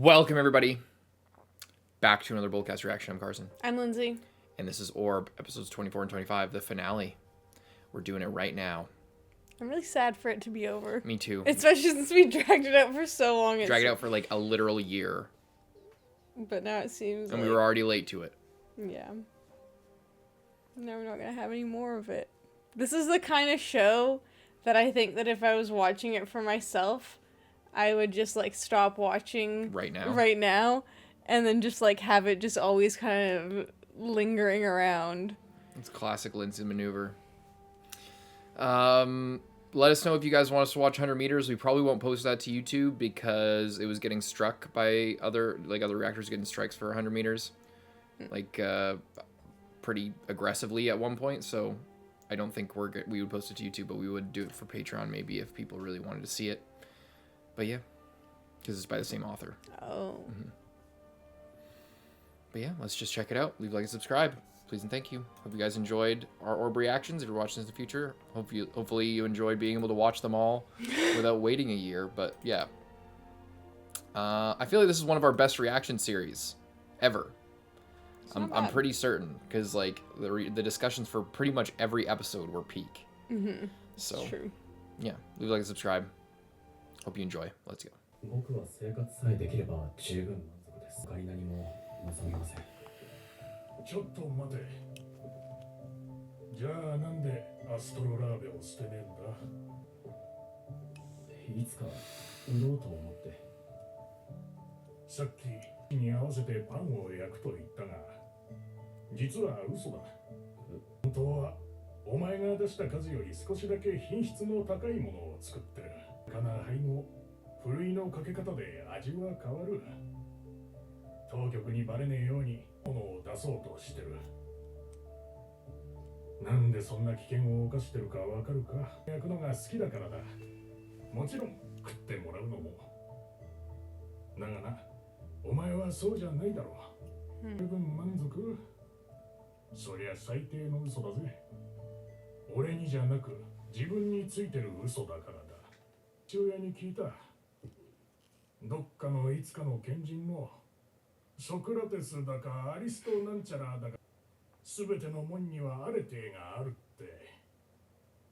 Welcome, everybody, back to another BOLDcast reaction. I'm Carson. I'm Lindsay. And this is Orb, episodes 24 and 25, the finale. We're doing it right now. I'm really sad for it to be over. Me too. Especially since we dragged it out for so long. Dragged it out for like a literal year. But now it seems And we were already late to it. Yeah. Now we're not going to have any more of it. This is the kind of show that I think that if I was watching it for myself, I would just like stop watching right now and then just like have it just always kind of lingering around. It's classic Lindsay maneuver. Let us know if you guys want us to watch 100 meters. We probably won't post that to YouTube because it was getting struck by other reactors getting strikes for 100 meters. Pretty aggressively at one point, so I don't think we would post it to YouTube, but we would do it for Patreon maybe if people really wanted to see it. But yeah, because it's by the same author. Oh. Mm-hmm. But yeah, let's just check it out. Leave a like and subscribe. Please and thank you. Hope you guys enjoyed our Orb reactions. If you're watching this in the future, hopefully you enjoyed being able to watch them all without waiting a year. But yeah, I feel like this is one of our best reaction series ever. I'm pretty certain because like the discussions for pretty much every episode were peak. Mm-hmm. So it's true. Yeah, leave a like and subscribe. Hope you enjoy. Let's go. 僕は生活さえできれば十分満足です。他に何も望みません。ちょっと待て。じゃあなんでアストロラーベを捨てねえんだ。いつか売ろうと思って。さっきに合わせてパンを焼くと言ったが、実は嘘だ。本当はお前が出した数より少しだけ品質の高いものを作ってる。かな灰もふるいのかけ方で味は変わる。当局にバレねえようにものを出そうとしてる。なんでそんな危険を冒してるかわかるか。焼くのが好きだからだ。もちろん食ってもらうのも。だがな、お前はそうじゃないだろう。十分満足？そりゃ最低の嘘だぜ。俺にじゃなく自分についてる嘘だからだ。父親に聞いた。どっかのいつかの賢人のソクラテスだかアリストなんちゃらだか、すべての門にはアレテがあるって。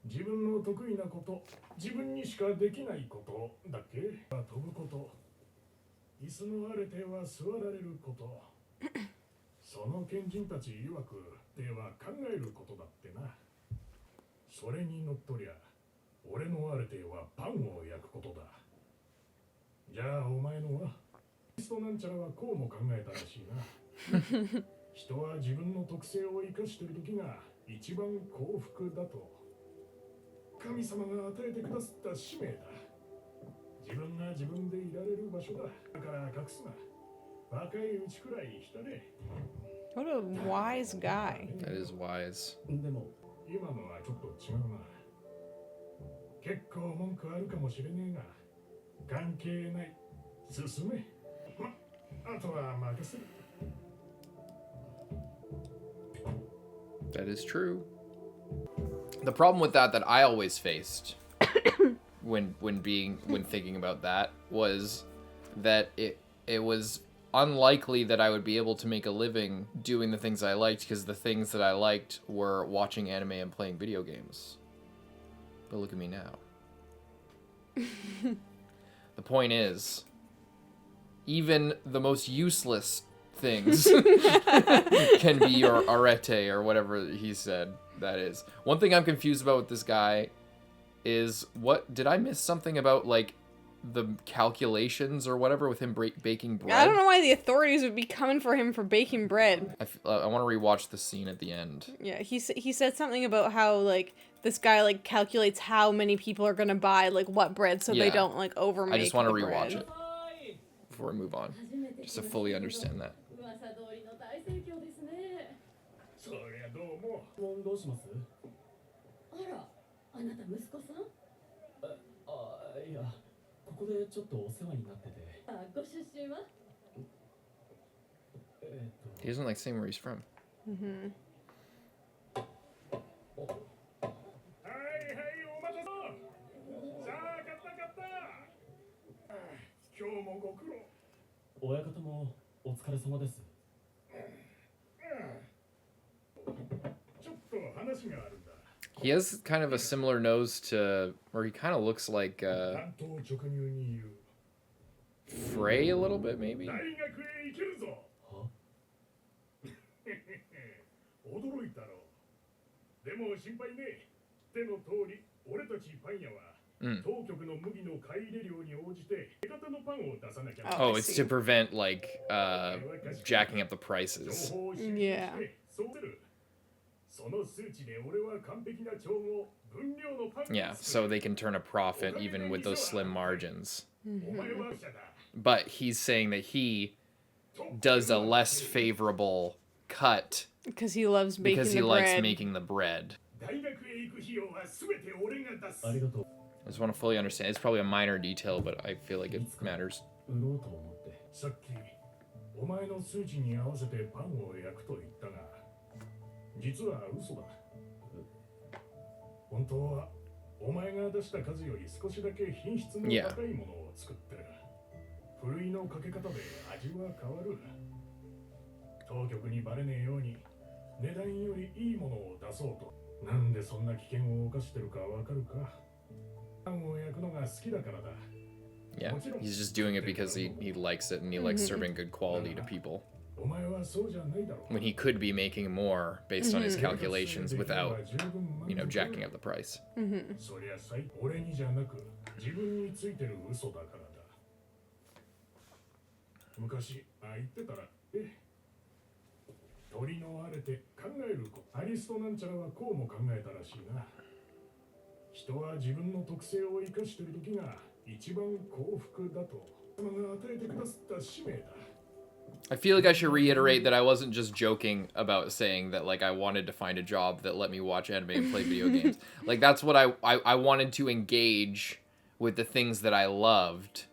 自分の得意なこと、自分にしかできないことだっけ。飛ぶこと、椅子のアレテは座られること。その賢人たち曰くでは考えることだってな。それにのっとりゃ俺のアレテはパンを焼くことだ。じゃあお前のはリストなんちゃらはこうも考えたらしいな。人は自分の特性を生かしている時が一番幸福だと。神様が与えてくださった使命だ。自分が自分でいられる場所だ。だから隠すな。若いうちくらい浸れ。 What a wise guy. That is wise. でも今のはちょっと違うな。結構文句あるかもしれねえが関係ない。進め。あとは任せる。 That is true. The problem with that I always faced when thinking about that was that it was unlikely that I would be able to make a living doing the things I liked, because the things that I liked were watching anime and playing video games. But look at me now. The point is, even the most useless things can be your arete, or whatever he said that is. One thing I'm confused about with this guy is, what did I miss something about like the calculations or whatever with him baking bread? I don't know why the authorities would be coming for him for baking bread. I want to rewatch the scene at the end. Yeah, he said something about how like this guy like calculates how many people are gonna buy like what bread so they don't like overmake. I just want to rewatch it before we move on, just to fully understand that. そりゃどうも。どうします？あら、あなた息子さん？いや、ここでちょっとお世話になってて。ご出身は？He doesn't like saying where he's from. Mm-hmm. はいはい、お待たせ。さあ、買った。今日もご苦労。親方もお疲れ様です。ちょっと話があるんだ。 He has kind of a similar nose to, or he kind of looks like 担当直入に言う。 Frey a little bit, maybe? 大学へ行けるぞ。は？驚いたろう。でも心配ね。手の通り、俺たちパン屋は、当局の麦の買い入れ量に応じて手形のパンを出さなきゃ。Oh, it's to prevent, like, jacking up the prices. 情報を収集してそうする。その数値で俺は完璧な調合、分量のパンを Yeah, 作る。 so they can turn a profit even with those slim margins. お前は記者だ。 But he's saying that he does a less favorable cut Because he loves baking because the he likes bread. making the bread. 大学へ行く費用は全て俺が出す。ありがとう。 I just want to fully understand. It's probably a minor detail, but I feel like it matters. 売ろうと思って。さっきお前の数値に合わせてパンを焼くと言ったが、実は嘘だ。本当はお前が出した数より少しだけ品質の高いものを作ってる。ふるいのかけ方で味は変わる。当局にバレねえように値段よりいいものを出そうと。なんでそんな危険を冒してるかわかるか。パンを焼くのが好きだからだ。 Yeah, he's just doing it because he likes it and he likes serving good quality to people. お前はそうじゃないだろう。 When he could be making more based on his calculations without, jacking up the price. そりゃ俺にじゃなく自分についてる嘘だからだ。昔言ってたら鳥のあれて考える子アリストなんちゃらはこうも考えたらしいな。人は自分の特性を生かしている時が一番幸福だと様が与えてくださった使命だ。 I feel like I should reiterate that I wasn't just joking about saying that, like, I wanted to find a job that let me watch anime and play video games. Like, that's what I wanted to engage with the things that I loved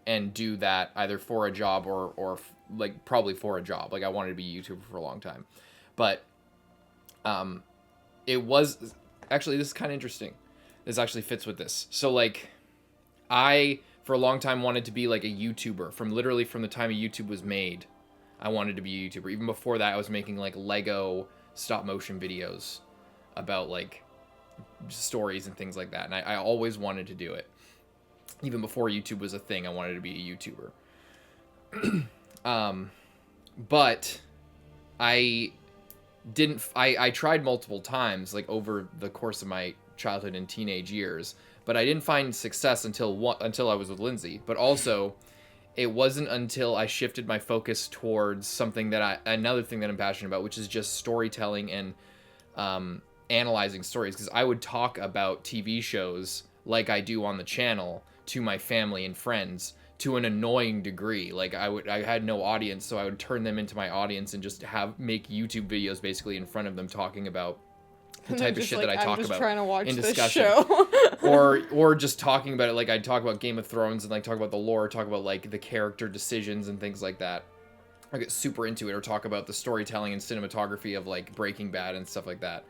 and do that either for a job or like, probably for a job. Like, I wanted to be a YouTuber for a long time. But, it was... Actually, this is kind of interesting. This actually fits with this. So, like, I... for a long time wanted to be like a YouTuber. From the time YouTube was made, I wanted to be a YouTuber. Even before that, I was making like Lego stop motion videos about like stories and things like that. And I always wanted to do it. Even before YouTube was a thing, I wanted to be a YouTuber. But I didn't, I tried multiple times, like over the course of my childhood and teenage years, but I didn't find success until I was with Lindsay. But also, it wasn't until I shifted my focus towards something that another thing that I'm passionate about, which is just storytelling and analyzing stories. Because I would talk about TV shows like I do on the channel to my family and friends to an annoying degree. Like I had no audience, so I would turn them into my audience and just make YouTube videos basically in front of them talking about the type of shit like, that I talk I'm just about trying to watch in this discussion. show. or just talking about it. Like I'd talk about Game of Thrones and like talk about the lore, talk about like the character decisions and things like that. I get super into it, or talk about the storytelling and cinematography of like Breaking Bad and stuff like that.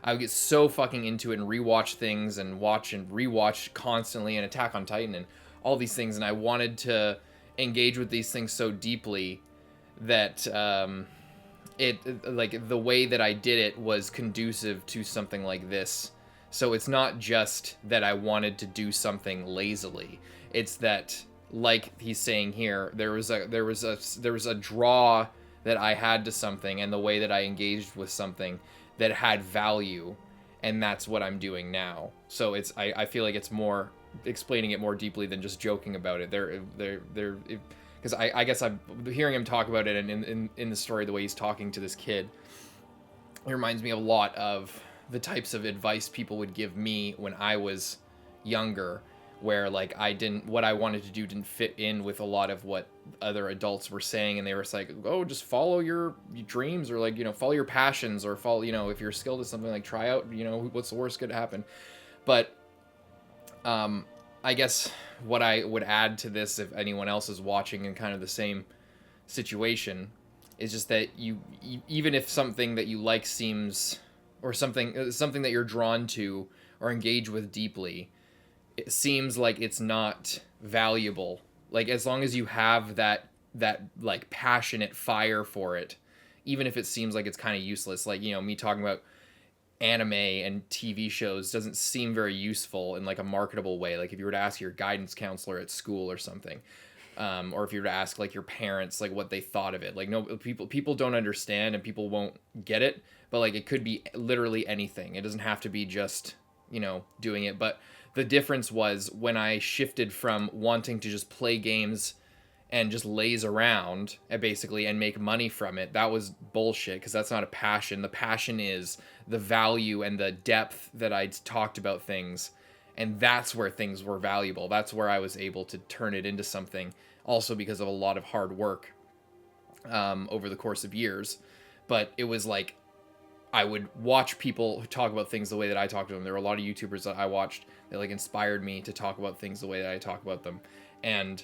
I would get so fucking into it and rewatch things and watch and rewatch constantly, and Attack on Titan and all these things, and I wanted to engage with these things so deeply that it like the way that I did it was conducive to something like this. So it's not just that I wanted to do something lazily. It's that, like he's saying here, there was a draw that I had to something, and the way that I engaged with something that had value, and that's what I'm doing now. So it's I feel like it's more explaining it more deeply than just joking about it. Because I guess I'm hearing him talk about it, and in the story, the way he's talking to this kid, it reminds me a lot of the types of advice people would give me when I was younger, where like what I wanted to do didn't fit in with a lot of what other adults were saying, and they were like, oh, just follow your dreams, or like, you know, follow your passions, or follow, you know, if you're skilled at something, like try out, you know, what's the worst could happen. But I guess what I would add to this, if anyone else is watching in kind of the same situation, is just that you even if something that you like seems, or something that you're drawn to or engage with deeply, it seems like it's not valuable. Like, as long as you have that like passionate fire for it, even if it seems like it's kind of useless. Like, you know, me talking about anime and TV shows doesn't seem very useful in like a marketable way. Like if you were to ask your guidance counselor at school or something, or if you were to ask like your parents like what they thought of it, like no, people don't understand and people won't get it. But like it could be literally anything. It doesn't have to be just, you know, doing it. But the difference was when I shifted from wanting to just play games and just laze around and basically and make money from it. That was bullshit, because that's not a passion. The passion is the value and the depth that I talked about things, and that's where things were valuable. That's where I was able to turn it into something, also because of a lot of hard work over the course of years. But it was like I would watch people talk about things the way that I talk to them. There were a lot of YouTubers that I watched that like inspired me to talk about things the way that I talk about them. And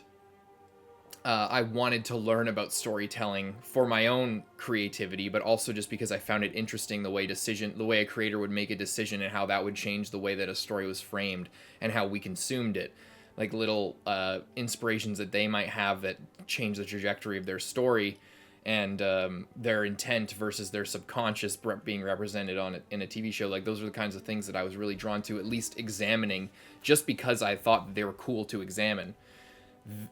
I wanted to learn about storytelling for my own creativity, but also just because I found it interesting the way a creator would make a decision and how that would change the way that a story was framed and how we consumed it. Like little inspirations that they might have that change the trajectory of their story and their intent versus their subconscious being represented in a TV show. Like those are the kinds of things that I was really drawn to, at least examining, just because I thought that they were cool to examine.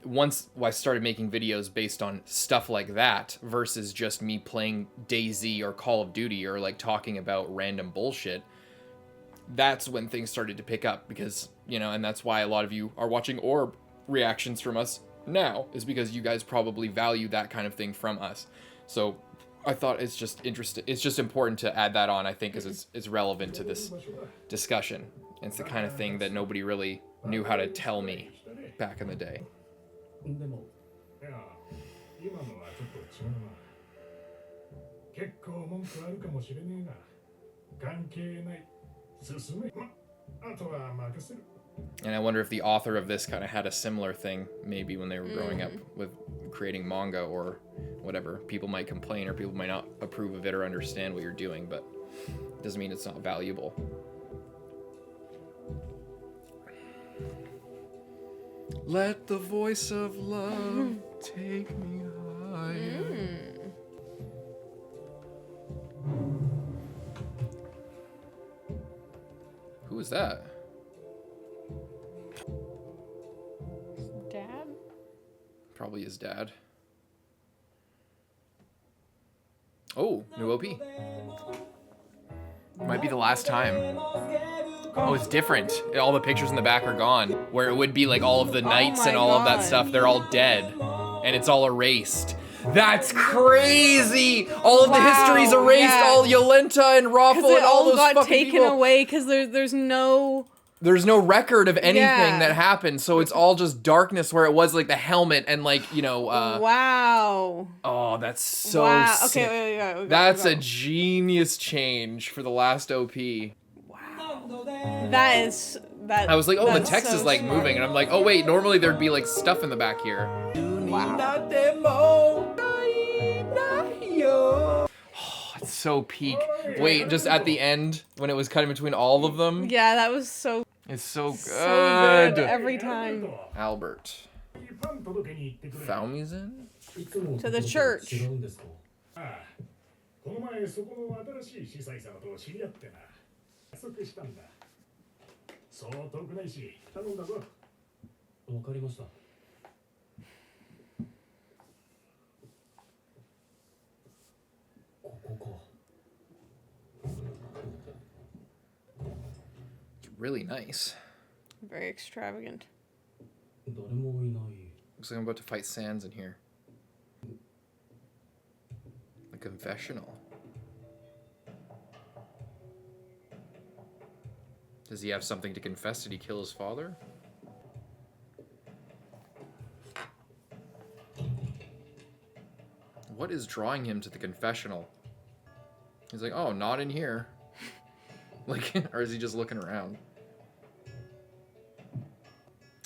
Once I started making videos based on stuff like that versus just me playing DayZ or Call of Duty or like talking about random bullshit, that's when things started to pick up, because, you know, and that's why a lot of you are watching Orb reactions from us now, is because you guys probably value that kind of thing from us. So I thought it's just interesting. It's just important to add that on, I think, because it's relevant to this discussion. It's the kind of thing that nobody really knew how to tell me back in the day. でもいや、今のはちょっと違うな。結構文句あるかもしれねえが、関係ない。進め。あとは任せる。 And I wonder if the author of this kind of had a similar thing, maybe when they were growing up with creating manga or whatever. People might complain or people might not approve of it or understand what you're doing, but it doesn't mean it's not valuable. Let the voice of love take me higher. Who is that? Dad? Probably his dad. Oh, new OP. Might be the last time. Oh, it's different. All the pictures in the back are gone. Where it would be like all of the knights and all of that stuff, they're all dead. And it's all erased. That's crazy! All of the history's erased, yeah. all Yolenta and Rafal and all those got fucking taken people. away because there's no... There's no record of anything Yeah. that happened, so it's all just darkness, where it was like the helmet and like, you know, wow. oh, that's so Wow. sick. Okay, wait, That's a genius change for the last OP. That is... That, I was like, oh, the that's text so is like smart. moving, and I'm like, oh wait, normally there'd be like stuff in the back here. Wow. Oh, it's so peak. Wait, just at the end when it was cutting between all of them. Yeah, that was so... It's so good. So good every time. Albert. パン届けに行ってくれ。 Thaumizen? いつも To the church. 違うんですか？ああ、この前そこの新しい司祭様と知り合ってな。約束したんだ。そう遠くないし、頼んだぞ。わかりました。ここか。 Really nice. Very extravagant. 誰もいない。 Looks like I'm about to fight Sans in here. The confessional. Does he have something to confess? Did he kill his father? What is drawing him to the confessional? He's like, oh, not in here. Like, or is he just looking around?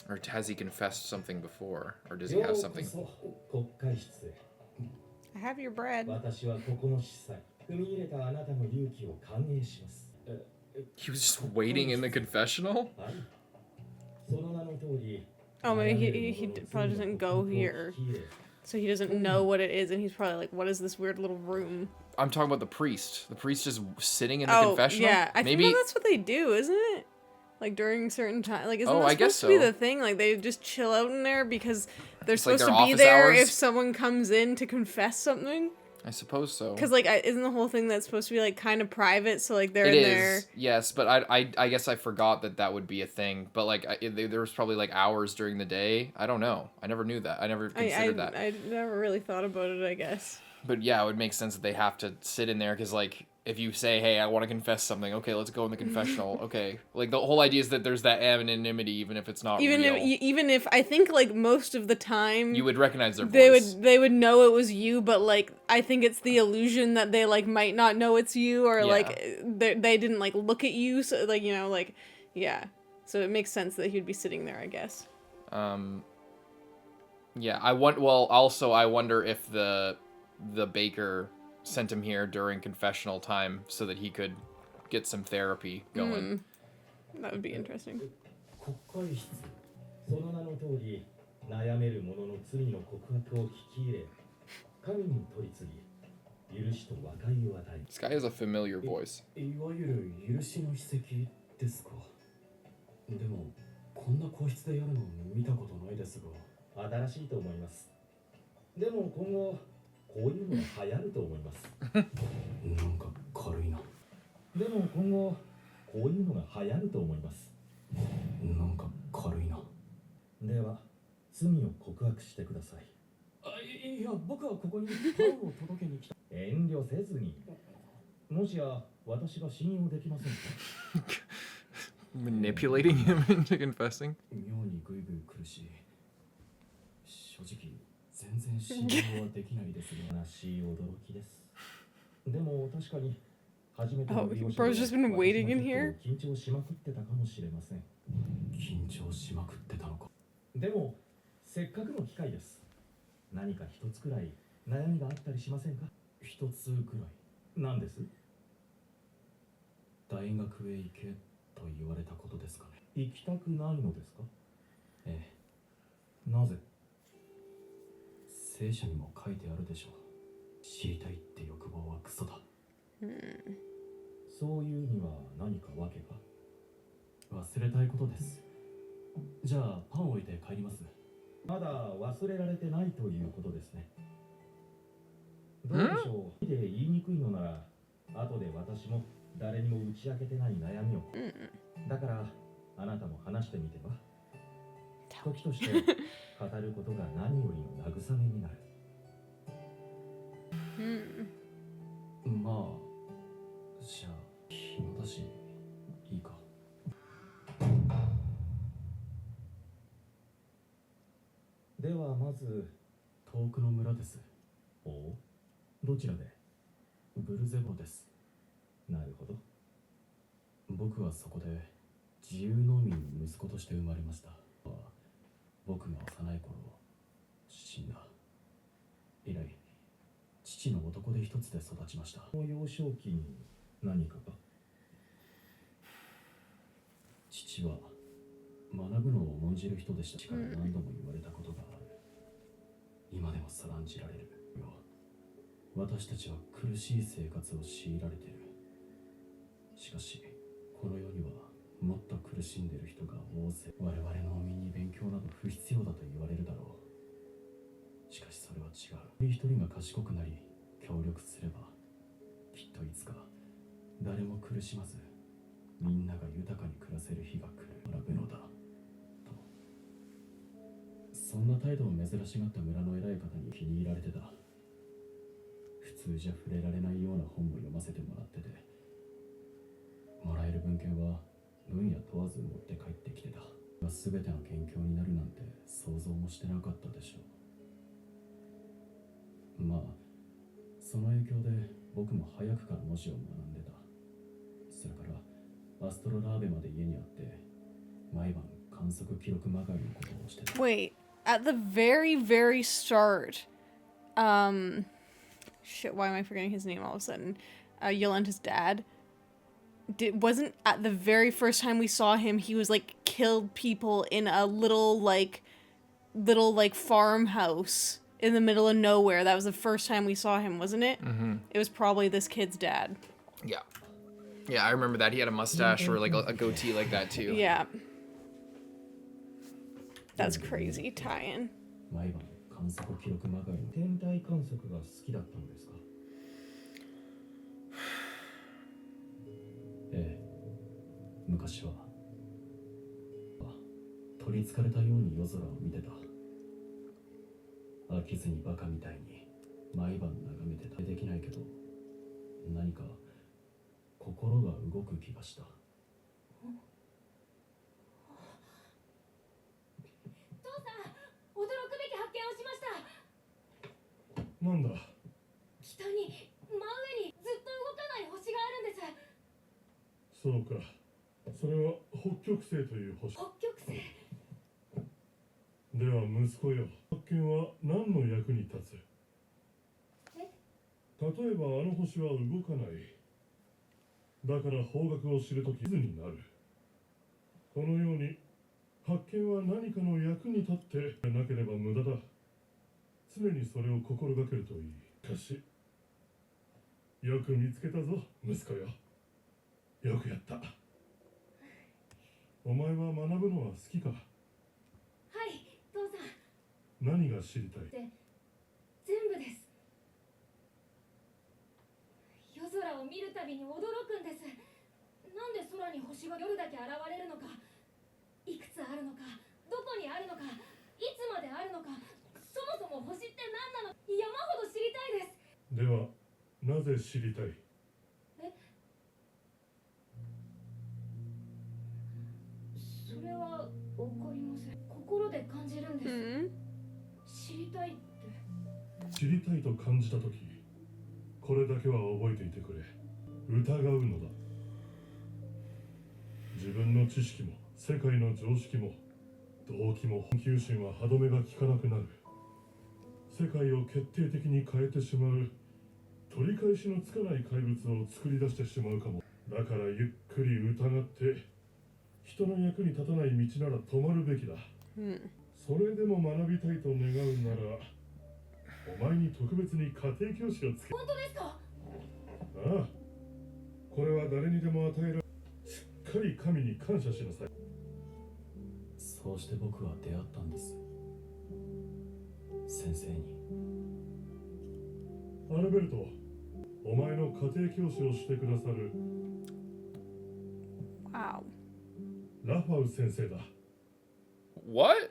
Or has he confessed something before? Or does he have something? 国会室へ。 I have your bread. 私はここの司祭。踏み入れたあなたの勇気を歓迎します。 He was just waiting in the confessional? はい。その名の通り。 Oh, maybe he probably doesn't go here. So he doesn't know what it is, and he's probably like, what is this weird little room? I'm talking about the priest. The priest just sitting in the confessional? Yeah. I Maybe... think that's what they do, isn't it? Like, during certain time. Like, isn't that I supposed guess to be so. the thing? Like, they just chill out in there because they're It's like supposed their to be office there hours? if someone comes in to confess something? I suppose so. Because, like, isn't the whole thing that's supposed to be, like, kind of private? So, like, they're It in is, there. yes, but I guess I forgot that would be a thing. But, like, there was probably, like, hours during the day. I don't know. I never knew that. I never considered that. I never really thought about it, I guess. But, yeah, it would make sense that they have to sit in there because, like, if you say, hey, I want to confess something, okay, let's go in the confessional, okay. Like, the whole idea is that there's that anonymity, even if it's not real. Even if I think, like, most of the time... You would recognize their voice. They would know it was you, but, like, I think it's the illusion that they, like, might not know it's you, or, like, they didn't, like, look at you, so, like, you know, like, yeah. So it makes sense that he'd be sitting there, I guess. Yeah, I wonder if the baker sent him here during confessional time so that he could get some therapy going. That would be interesting. 国会室その名の通り悩める者の罪の告白を聞き入れ神に取り次ぎ許しと和解を与え This guy has a familiar voice. いわゆる許しの筆跡ですかでもこんな個室でやるの見たことないですが新しいと思いますでも今後こういうのが流行ると思いますなんか軽いなでも今後こういうのが流行ると思いますなんか軽いなでは罪を告白してくださいいや僕はここにパンを届けに来た遠慮せずにもしや私が信用できませんか Manipulating him into confessing? 妙にグイグイ来るし正直全然信用はできないですが悲しい驚きですでも確かに初めての利用者 Bro's just been waiting in here? 緊張しまくってたかもしれません緊張しまくってたのかでもせっかくの機会です何か一つくらい悩みがあったりしませんか一つくらい何です大学へ行けと言われたことですかね行きたくないのですかええなぜ聖書にも書いてあるでしょう知りたいって欲望はクソだそういうには何か訳が忘れたいことですじゃあパンを置いて帰りますまだ忘れられてないということですねどうでしょうで言いにくいのなら後で私も誰にも打ち明けてない悩みをだからあなたも話してみては時として語ることが何よりの慰めになるまあじゃあ暇だしいいかではまず遠くの村ですおどちらでブルゼボですなるほど僕はそこで自由農民の息子として生まれました僕が幼い頃死んだ以来父の男で一つで育ちました幼少期に何かが父は学ぶのを重んじる人でした父から何度も言われたことがある今でもさらんじられるよ私たちは苦しい生活を強いられているしかしこの世にはもっと苦しんでいる人が大勢我々農民に勉強など不必要だと言われるだろうしかしそれは違う一人が賢くなり協力すればきっといつか誰も苦しまずみんなが豊かに暮らせる日が来る学ぶのだとそんな態度を珍しがった村の偉い方に気に入られてた普通じゃ触れられないような本も読ませてもらっててもらえる文献は分野問わず持って帰ってきてた全ての研究になるなんて想像もしてなかったでしょうまあその影響で僕も早くから文字を学んでたそれからアストロラーベまで家にあって毎晩観測記録まがいのことをしてた Wait, at the very, very start, shit, why am I forgetting his name all of a sudden? Yolanda's dad. Wasn't at the very first time we saw him, he was like killed people in a little farmhouse in the middle of nowhere. That was the first time we saw him, wasn't it? Mm-hmm. It was probably this kid's dad. Yeah. Yeah, I remember that. He had a mustache or like a goatee like that too. Yeah. That's crazy tie-in. 毎晩観測記録まがいの天体観測が好きだったのですか？ええ、昔は取りつかれたように夜空を見てた。飽きずにバカみたいに毎晩眺めてた。できないけど何か心が動く気がした。驚くべき発見をしました。なんだ。北に真上にずっと動かない星があるんです。そうか。それは北極星という星。北極星。では息子よ、発見は何の役に立つ？例えばあの星は動かない。だから方角を知るとき図になる。このように発見は何かの役に立ってなければ無駄だ。常にそれを心がけるといい。しかし、よく見つけたぞ、息子よ。よくやった。お前は学ぶのは好きか？はい、父さん。何が知りたい？全部です。夜空を見るたびに驚くんです。なんで空に星が夜だけ現れるのか、いくつあるのか、どこにあるのか、いつまであるのか、そもそも星って何なの、山ほど知りたいです。では、なぜ知りたい？それはわかりません。心で感じるんです。知りたいって。知りたいと感じたとき、これだけは覚えていてくれ。疑うのだ。自分の知識も世界の常識も動機も本究心は歯止めが効かなくなる。世界を決定的に変えてしまう取り返しのつかない怪物を作り出してしまうかも。だからゆっくり疑って人の役に立たない道なら止まるべきだ。それでも学びたいと願うならお前に特別に家庭教師をつけ。本当ですか？ああ、これは誰にでも与える。しっかり神に感謝しなさい。そうして僕は出会ったんです。先生に。アルベルト、お前の家庭教師をしてくださるラファウ先生だ。What?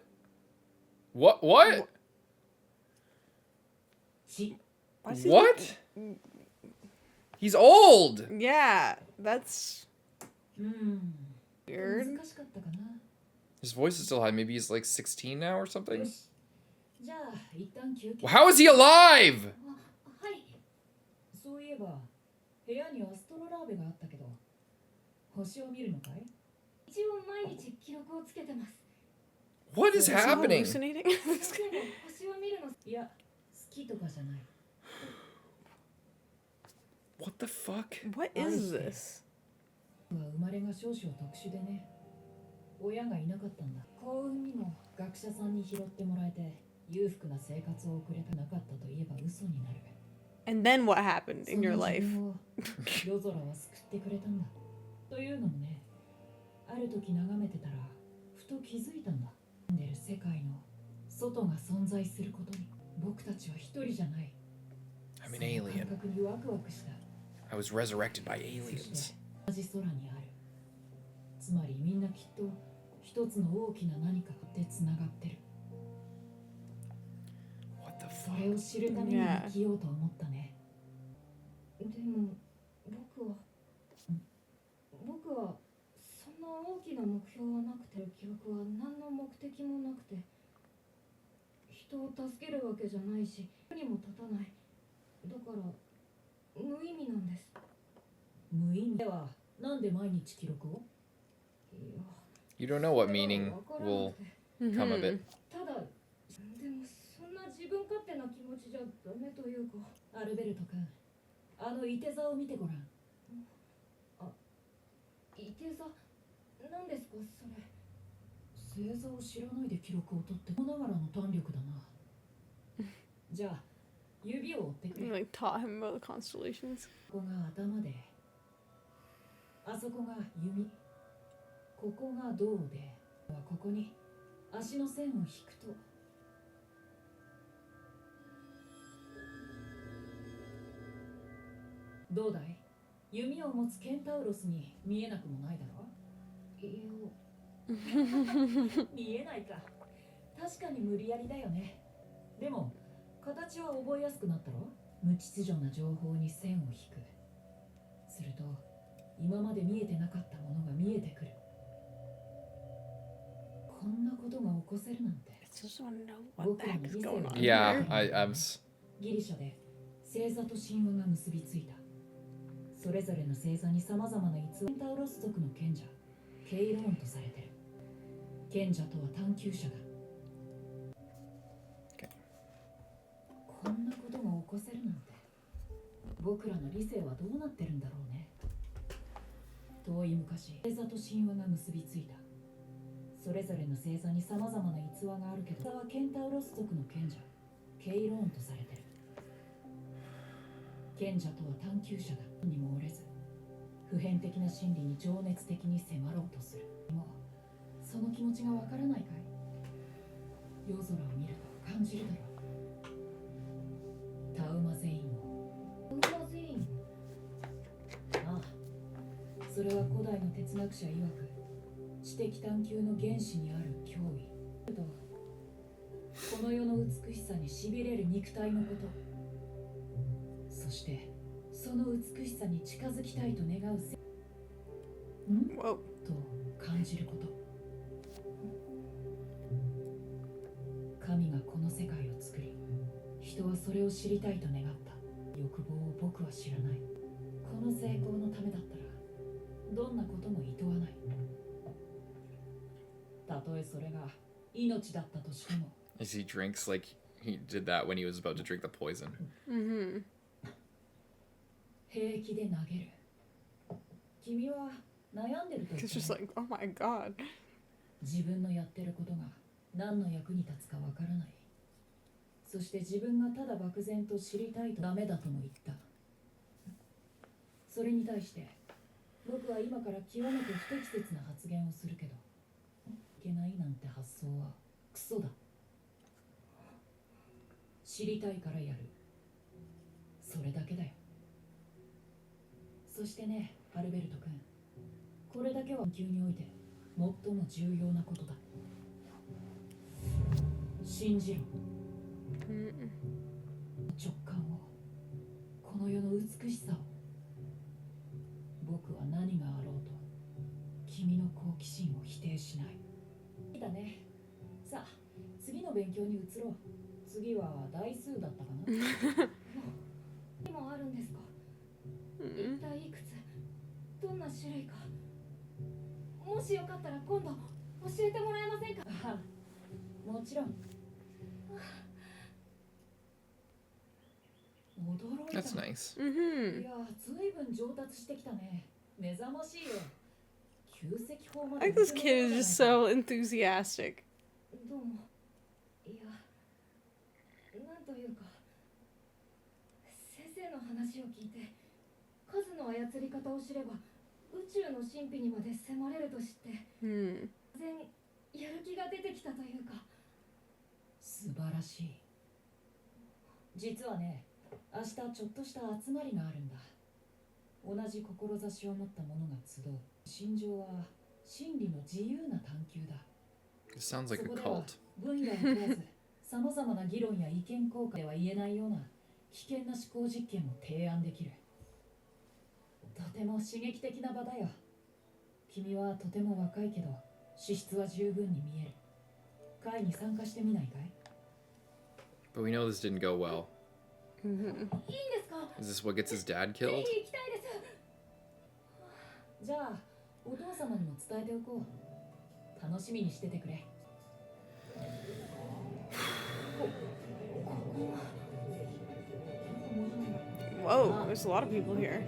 What? What? He's old! Yeah, that's weird. 難しかったかな。 His voice is still high. Maybe he's like 16 now or something? じゃあ一旦休憩。 How is he alive? はい。そういえば部屋にアストロラーベがあったけど、星を見るのかい？一応毎日記録をつけてます。What is Is he happening? hallucinating? でも星を見るの、いや、好きとかじゃない。What the fuck? What is this? は生まれが少々特殊でね。親がいなかったんだ。幸運にも学者さんに拾ってもらえて裕福な生活を送れたなかったと言えば嘘になる。 And then what happened in your life? 夜空は救ってくれたんだ。というのもね、ある時眺めてたらふと気づいたんだ。住んでる世界の外が存在することに。僕たちは一人じゃない。 I'm an その alien. 感覚にワクワクした。 I was resurrected by そし aliens. て同じ空にある。つまりみんなきっと一つの大きな何かでつながってる。 What the それを fuck? 知るために生きようと思ったね。でも僕はそんな大きな目標はなくて、記憶は何の目的もなくて、人を助けるわけじゃないし役にも立たない。だから無意味なんです。無意味ではなんで毎日記録を？ You don't know what meaning will come of it. ただでもそんな自分勝手な気持ちじゃダメというか。アルベルト君、あのいて座を見てごらん。あ、いて座？何ですかそれ？星座を知らないで記録を取って、こながらの胆力だな。じゃあ指を折ってく You れ。 like taught him about the constellations. ここが頭で、あそこが弓、ここが胴で、ここに足の線を引くと、どうだい？弓を持つケンタウロスに見えなくもないだろ？いや、見えないか。確かに無理やりだよね。でも形は覚えやすくなったろ？無秩序な情報に線を引く。すると今まで見えてなかったものが見えてくる。こんなことが起こせるなんて。 I just want to know what the heck is going on. Yeah, here. I'm. ギリシャで星座と神話が結びついた。それぞれの星座にさまざまな偽り。ケンタウロス族の賢者、ケイローンとされてる。賢者とは探求者だ。こんなことが起こせるなんて、僕らの理性はどうなってるんだろうね。遠い昔、星座と神話が結びついた。それぞれの星座にさまざまな逸話があるけど、星座はケンタウロス族の賢者、ケイローンとされてる。賢者とは探求者だ。にも折れず、普遍的な真理に情熱的に迫ろうとする。もうその気持ちがわからないかい？夜空を見ると感じるだろう。タウマゼインを。タウマゼイン？ああ、それは古代の哲学者曰く、知的探求の原始にある脅威と、この世の美しさにしびれる肉体のこと、そしてその美しさに近づきたいと願うWhoa. と感じること。神がこの世界を作り、人はそれを知りたいと願った。欲望を僕は知らない。この成功のためだったらどんなことも厭わない。たとえそれが命だったとしても。 As he drinks like he did that when he was about to drink the poison. Mm-hmm. 平気で投げる。君は悩んでると言 It's って just like, oh my god. 自分のやってることが何の役に立つかわからない。そして自分がただ漠然と知りたいとダメだとも言った。それに対して僕は今から極めて不適切な発言をするけど、いけないなんて発想はクソだ。知りたいからやる。それだけだよ。そしてね、アルベルト君、これだけは研究において最も重要なことだ。信じろ。直感を、この世の美しさを。僕は何があろうと君の好奇心を否定しない。いいだね。さあ次の勉強に移ろう。次は代数だったかな。今あるんですか？一体いくつ、どんな種類か。もしよかったら今度教えてもらえませんか？もちろん。驚いた。 That's nice. い Mm-hmm. や、ずいぶん上達してきたね。目覚ましいよ。旧石法ま I で think this kid is just so enthusiastic. どうも。いや、なんというか、先生の話を聞いて、数の操り方を知れば宇宙の神秘にまで迫れると知って、 Hmm. 全やる気が出てきたというか。素晴らしい。実はね、明日ちょっとした集まりがあるんだ。同じ志を持った者が集う。心情は真理の自由な探求だ。 It sounds like そ a こでは cult. 分野を問わず、さまざまな議論や意見交換では言えないような危険な思考実験を提案できる。とても刺激的な場だよ。君はとても若いけど資質は十分に見える。会に参加してみないかい？ But we know this didn't go well. Mm-hmm. いいんですか？ Is this what gets his dad ぜ killed? ひ行きたいです。じゃあお父様にも伝えておこう。楽しみにしててくれ。Whoa, there's a lot of people here.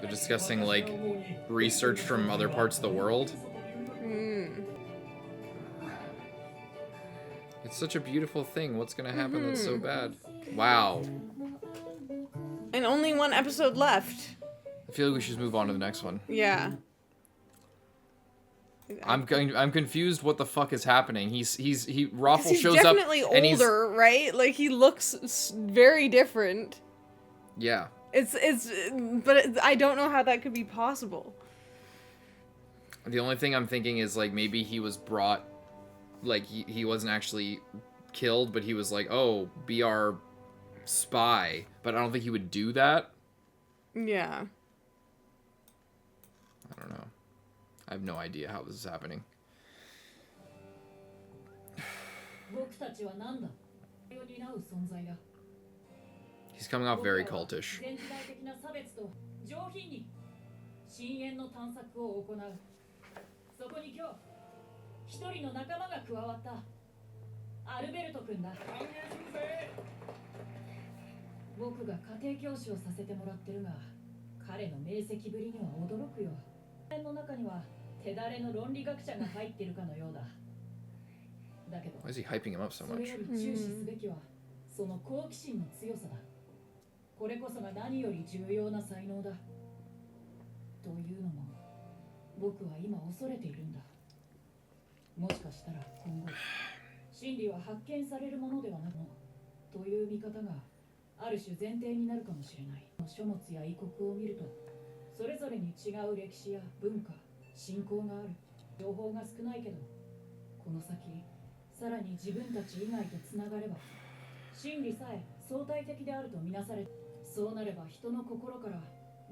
They're discussing like research from other parts of the world. Hmm. It's such a beautiful thing. What's gonna happen that's so bad? Wow. And only one episode left. I feel like we should move on to the next one. Yeah. I'm confused what the fuck is happening. Raffle He's shows up definitely and he's older, right? Like he looks very different. yeah. But I don't know how that could be possible. The only thing I'm thinking is like maybe he was brought, like he wasn't actually killed, but he was like, oh, be our spy. But I don't think he would do that. Yeah. I don't know. I have no idea how this is happening. He's coming off very cultish. そこに今日一人の仲間が加わったアルベルト君だ。僕が家庭教師をさせてもらってるが、彼の明晰ぶりには驚くよ。の中には手だれの論理学者が入っているかのようだ。だけど、 Why is he hyping him up so それ much? より注視すべきはその好奇心の強さだ。これこそが何より重要な才能だ。というのも、僕は今恐れているんだ。もしかしたら今後、真理は発見されるものではなくという見方がある種前提になるかもしれない。書物や遺告を見ると、それぞれに違う歴史や文化、信仰がある。情報が少ないけど、この先、さらに自分たち以外とつながれば、真理さえ相対的であるとみなされ、そうなれば人の心から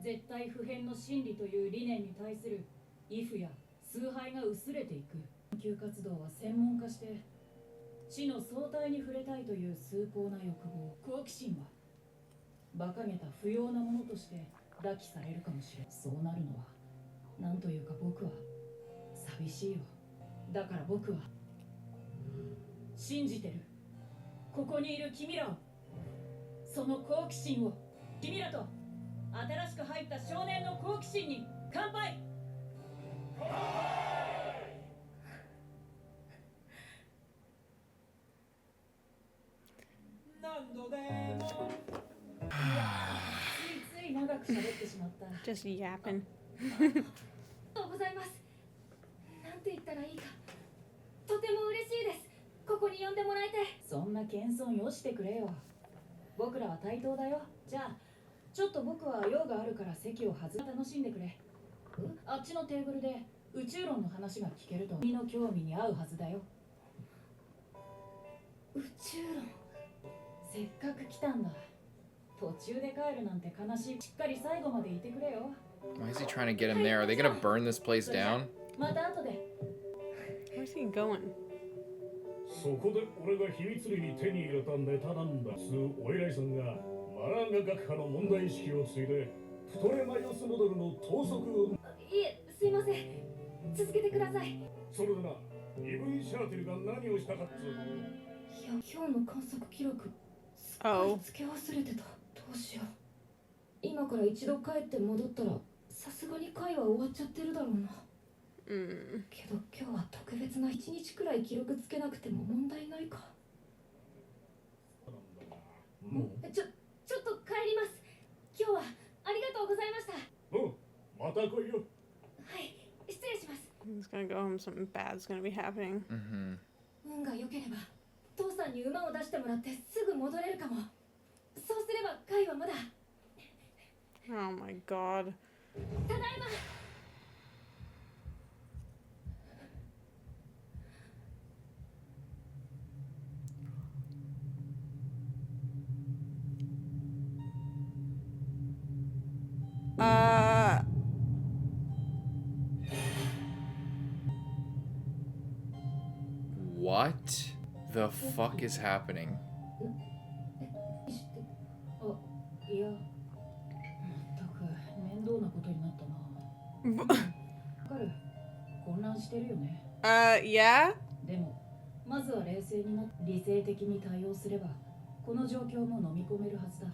絶対不変の真理という理念に対する畏怖や崇拝が薄れていく。研究活動は専門化して知の相対に触れたいという崇高な欲望、好奇心は馬鹿げた不要なものとして抱きされるかもしれん。そうなるのはなんというか僕は寂しいよ。だから僕は信じてる。ここにいる君らを、その好奇心を、君らと新しく入った少年の好奇心に乾杯。何度でもついつい長く喋ってしまった。 Just yapping. ありがとうございます。なんて言ったらいいか。とても嬉しいです。ここに呼んでもらえて。そんな謙遜よしてくれよ。僕らは対等だよ。じゃあちょっと僕は用があるから席を外して楽しんでくれ。あっちのテーブルで宇宙論の話が聞けると君の興味に合うはずだよ。宇宙論。せっかく来たんだ。途中で帰るなんて悲しい。しっかり最後までいてくれよ。 Why is he trying to get him there? Are they gonna burn this place down? また後で。 Where's he going? そこで俺が秘密裏に手に入れたネタなんだ。お偉いさんがマランガ学派の問題意識を継いでプトレマイオスモデルの等速を。いえ、すいません。続けてください。それでな、イブン・シャーテルが何をしたかっつう。今日の観測記録すっかりつけ忘れてた。どうしよう。今から一度帰って戻ったらさすがに会は終わっちゃってるだろうな。けど今日は特別な1日くらい記録つけなくても問題ないか。もうちょっと帰ります。今日はありがとうございました。また来いよ。はい、失礼します。He's gonna go home. Something bad's gonna be happening. Mm-hmm. 運が良ければ父さんに馬を出してもらってすぐ戻れるかも。そうすれば会はまだ。 Oh my god. ただいま。What the fuck is happening? あ、いや、全く面倒なことになったな。わかる。混乱してるよね。Yeah? でも、まずは冷静になって理性的に対応すれば、この状況も飲み込めるはずだ。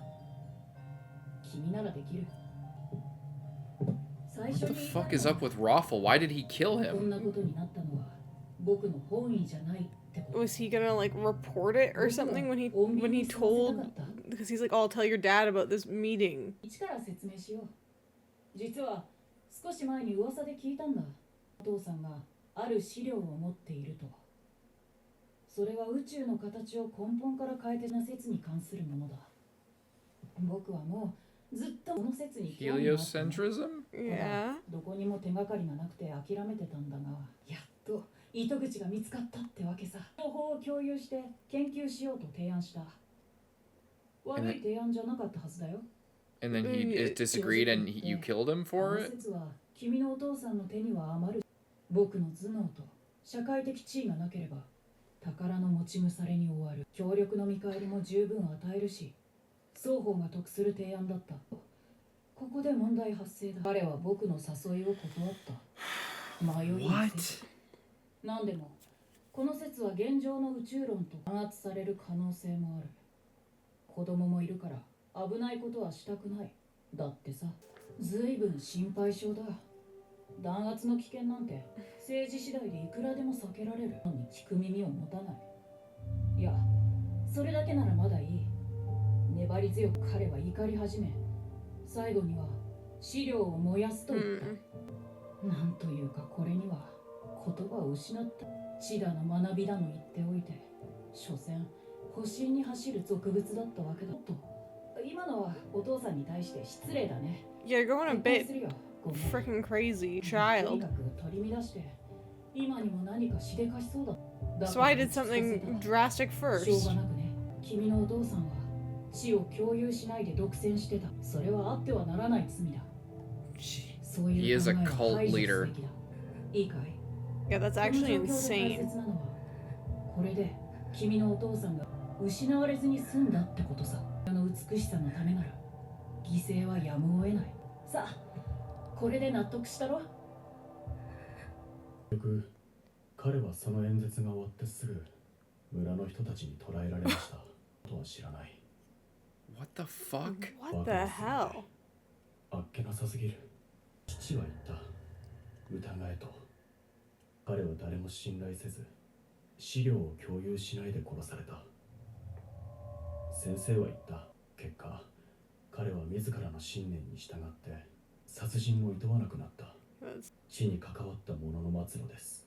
君ならできる。最初 What に the fuck is up with Raffle? Why did he kill こん him? なことになったのは僕の本意じゃないってってこと。 was he gonna like report it or something when he told, because he's like, oh, I'll tell your dad about this meeting. 一から説明しよう。実は少し前に噂で聞いたんだ。お父さんがある資料を持っていると。それは宇宙の形を根本から変えてな説に関するものだ。僕はもうずっとこの説に興味があった。 Heliocentrism? Yeah. どこにも手がかりがなくて諦めてたんだが、やっと糸口が見つかったってわけさ。情報を共有して研究しようと提案した。悪い提案じゃなかったはずだよ。And then he disagreed and you killed him あ for の it? 説は君のお父さんの手には余る。僕の頭脳と社会的地位がなければ宝の持ち腐れに終わる。協力の見返りも十分与えるし、双方が得する提案だった。ここで問題発生だ。彼は僕の誘いを断った。迷いの説。なんでもこの説は現状の宇宙論と弾圧される可能性もある。子供もいるから危ないことはしたくない。だってさ、ずいぶん心配性だ。弾圧の危険なんて政治次第でいくらでも避けられるのに聞く耳を持たない。いや、それだけならまだいい。粘り強く彼は怒り始め、最後には資料を燃やすと言った。なんというか、これには言葉を失った。知だの学びだの言っておいて、所詮保身に走る俗物だったわけだと。今のはお父さんに対して失礼だね。 Yeah, you're going a 撤回 bit するよ。ごめん。 freaking crazy, とに child. かく取り乱して、今にも何かしでかしそうだ。だ So から I did something drastic しょう first. がなくね。君のお父さんは死を共有しないで独占してた。それはあってはならない罪だ。そう He いう is a 考えは cult 排除す leader. べきだ。いいかい？ Yeah, that's この actually 状況で大 insane. 切なのは、これで君のお父さんが失われずに済んだってことさ。あの美しさのためなら犠牲はやむを得ない。さあ、これで納得したろ？結局彼はその演説が終わってすぐ村の人たちに捕らえられましたとは知らない。 What the fuck? What the hell? あっけなさすぎる。父は言った。疑えと。彼は誰も信頼せず資料を共有しないで殺された。先生は言った。結果彼は自らの信念に従って殺人を厭わなくなった。 That's- 死に関わった者の末路です。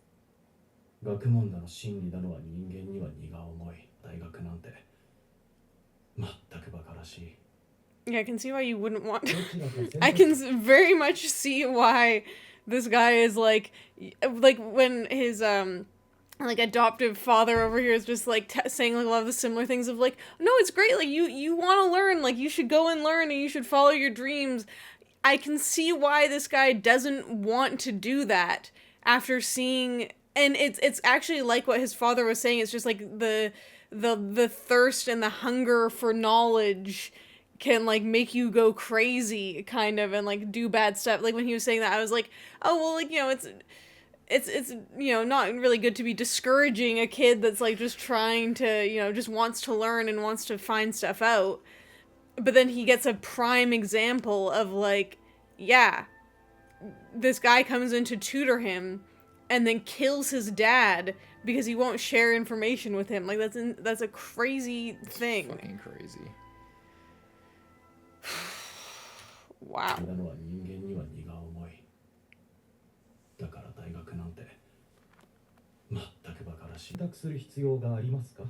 学問だの真理だのは人間には荷が重い。大学なんて全く馬鹿らしい。 Yeah, I can see why you wouldn't want. どちらか選択 I can very much see why this guy is like when his like adoptive father over here is just like saying like a lot of the similar things of like, no, it's great, like you want to learn, like you should go and learn and you should follow your dreams. I can see why this guy doesn't want to do that after seeing, and it's actually like what his father was saying. It's just like the thirst and the hunger for knowledge can like make you go crazy kind of and like do bad stuff. Like when he was saying that, I was like, oh well, like, you know, it's you know, not really good to be discouraging a kid that's like just trying to, you know, just wants to learn and wants to find stuff out. But then he gets a prime example of like, yeah, this guy comes in to tutor him and then kills his dad because he won't share information with him. Like that's a crazy thing. Fucking crazy. Wow. なのは人間には荷が重い。だから大学なんて全く馬鹿らしい。選択する必要がありますか？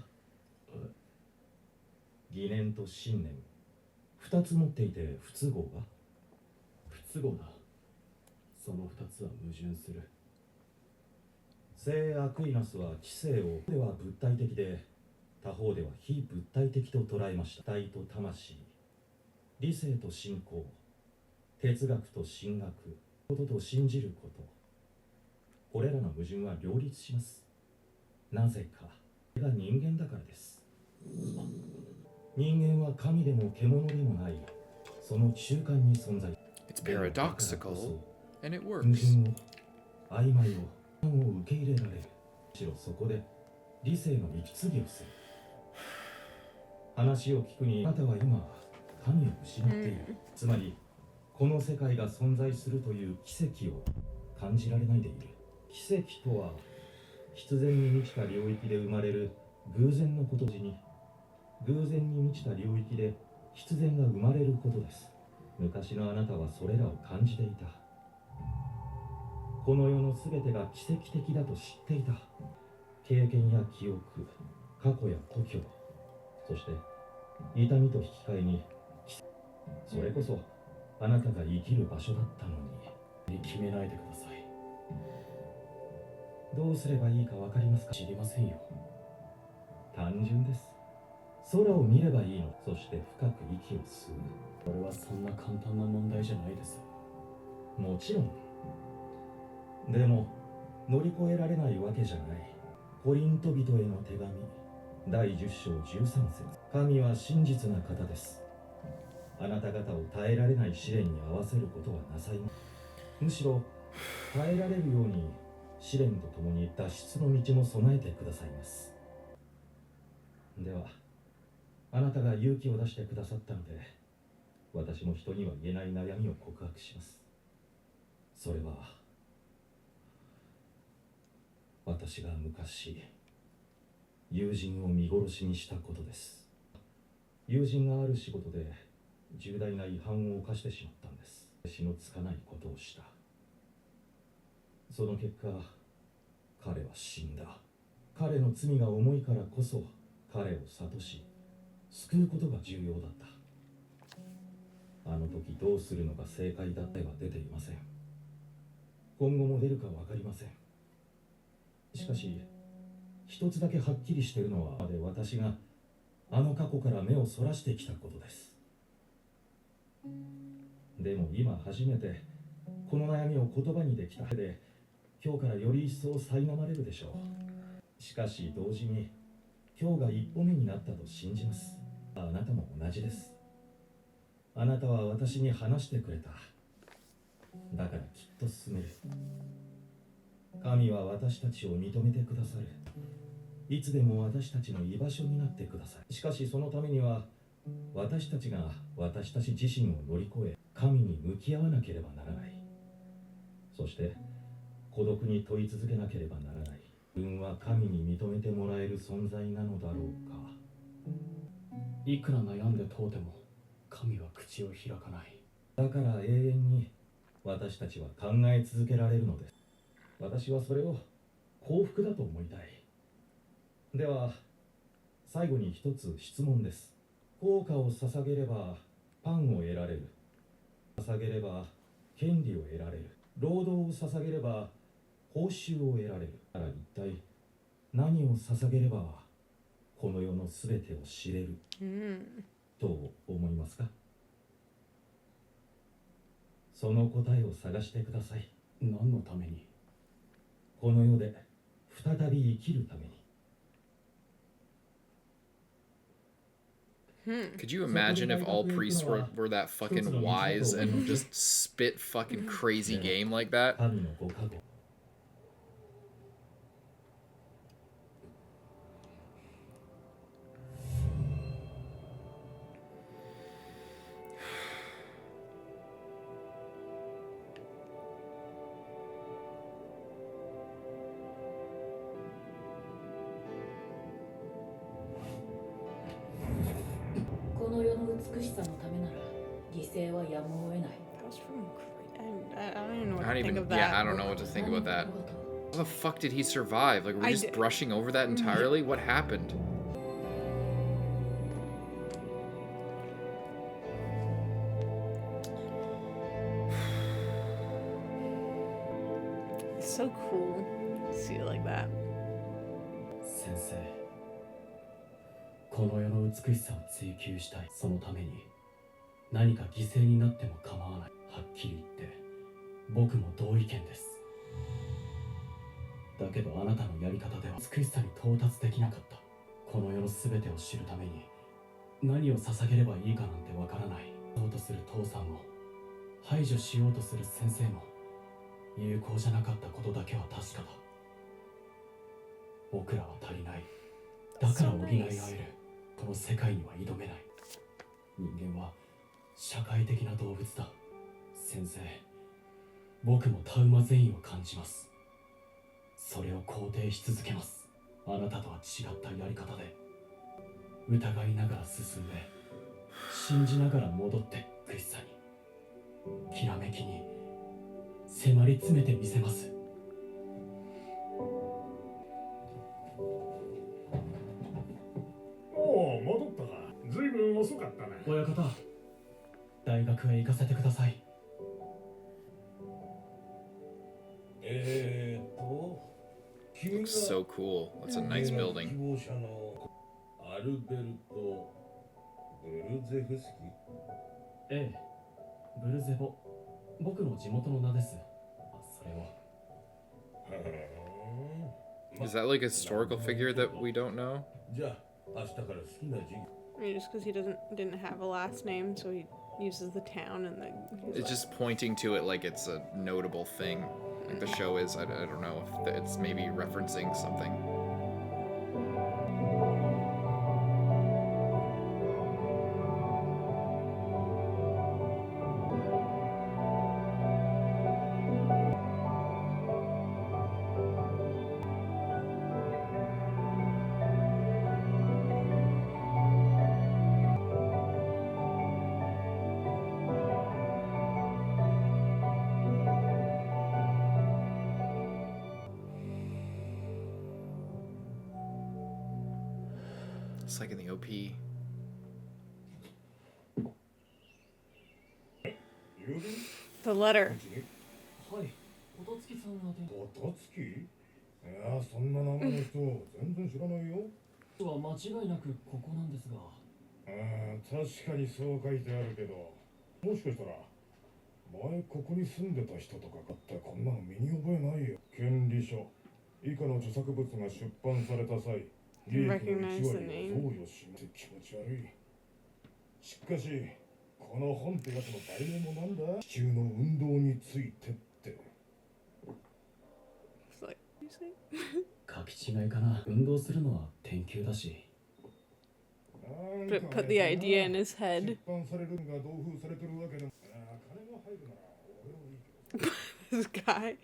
疑念と信念2つ持っていて不都合が？不都合だ。その2つは矛盾する。聖アクイナスは知性をでは物体的で他方では非物体的と捉えました。体と魂、理性と信仰、哲学と神学、ことと信じること、これらの矛盾は両立します。なぜか、それが人間だからです。人間は神でも獣でもない、その中間に存在。 It's paradoxical, and it 矛 works. 盾を、曖昧を受け入れられる。むしろそこで理性の息継ぎをする。話を聞くに、あなたは今、神を失っている。つまり、この世界が存在するという奇跡を感じられないでいる。奇跡とは必然に満ちた領域で生まれる偶然のことに、偶然に満ちた領域で必然が生まれることです。昔のあなたはそれらを感じていた。この世のすべてが奇跡的だと知っていた。経験や記憶、過去や故郷、そして痛みと引き換えに、それこそあなたが生きる場所だったのに。決めないでください。どうすればいいかわかりますか？知りませんよ。単純です。空を見ればいいの。そして深く息を吸う。これはそんな簡単な問題じゃないです。もちろん。でも乗り越えられないわけじゃない。コリント人への手紙第10章13節。神は真実な方です。あなた方を耐えられない試練に合わせることはなさいません。むしろ耐えられるように試練とともに脱出の道も備えてくださいます。ではあなたが勇気を出してくださったので、私も人には言えない悩みを告白します。それは私が昔友人を見殺しにしたことです。友人がある仕事で重大な違反を犯してしまったんです。死のつかないことをした。その結果、彼は死んだ。彼の罪が重いからこそ彼を諭し救うことが重要だった。あの時どうするのが正解だったは出ていません。今後も出るか分かりません。しかし一つだけはっきりしているのは、私があの過去から目をそらしてきたことです。でも今初めてこの悩みを言葉にできたので、今日からより一層苛まれるでしょう。しかし同時に今日が一歩目になったと信じます。あなたも同じです。あなたは私に話してくれた。だからきっと進める。神は私たちを認めてくださる。いつでも私たちの居場所になってください。しかしそのためには私たちが私たち自身を乗り越え、神に向き合わなければならない。そして孤独に問い続けなければならない。自分は神に認めてもらえる存在なのだろうか。いくら悩んで問うても神は口を開かない。だから永遠に私たちは考え続けられるのです。私はそれを幸福だと思いたい。では最後に一つ質問です。効果を捧げればパンを得られる。捧げれば権利を得られる。労働を捧げれば報酬を得られる。だから一体何を捧げればこの世のすべてを知れる、と思いますか？その答えを探してください。何のために？この世で再び生きるために。Could you imagine if all priests were that fucking wise and just spit fucking crazy game like that? I don't even know what to think of that. Yeah, I don't know what to think about that. How the fuck did he survive? Like, were we just brushing over that entirely? What happened? It's so cool to see it like that. 先生、この世の美しさを追求したい。そのために何か犠牲になっても構わない。はっきり言って僕も同意見です。だけどあなたのやり方では美しさに到達できなかった。この世の全てを知るために何を捧げればいいかなんてわからない。そうとする父さんも排除しようとする先生も有効じゃなかったことだけは確かだ。僕らは足りない。だから補い合える。この世界には挑めない。人間は社会的な動物だ。先生、僕もタウマ善意を感じます。それを肯定し続けます。あなたとは違ったやり方で疑いながら進んで信じながら戻って苦しさにきらめきに迫り詰めてみせます。おお、戻ったか。ずいぶん遅かったな。親方、大学へ行かせてください。君が Looks so cool. That's a nice 希 building. 望者のアルベルト・ブルゼフスキ。ええ、ブルゼボ、僕の地元の名です。それを。Is that like a historical figure that we don't know? じゃあ明日から好きな授業。 I mean, just because he didn't have a last name, so he uses the town and the. It's just pointing to it like it's a notable thing. Like the show is. I don't know if it's maybe referencing something. It's like in the OP. 郵便 The letter. はい、音月さんが音月？いや、そんな名前の人全然知らないよ。は間違いなくここなんですが。確かにそう書いてあるけど、もしかしたら前ここに住んでた人とかかってこんなの身に覚えないよ。権利書以下の著作物が出版された際、利益の1割を贈与しって気持ち悪い。しかしこの本ってやつの題名もなんだ？地球の運動についてって。 It's like, you see? 書き違いかな。運動するのは天球だし。 Put the idea in his head. 出版されるのが同封されてるわけでも、金が入るなら俺はいいけど。 This guy.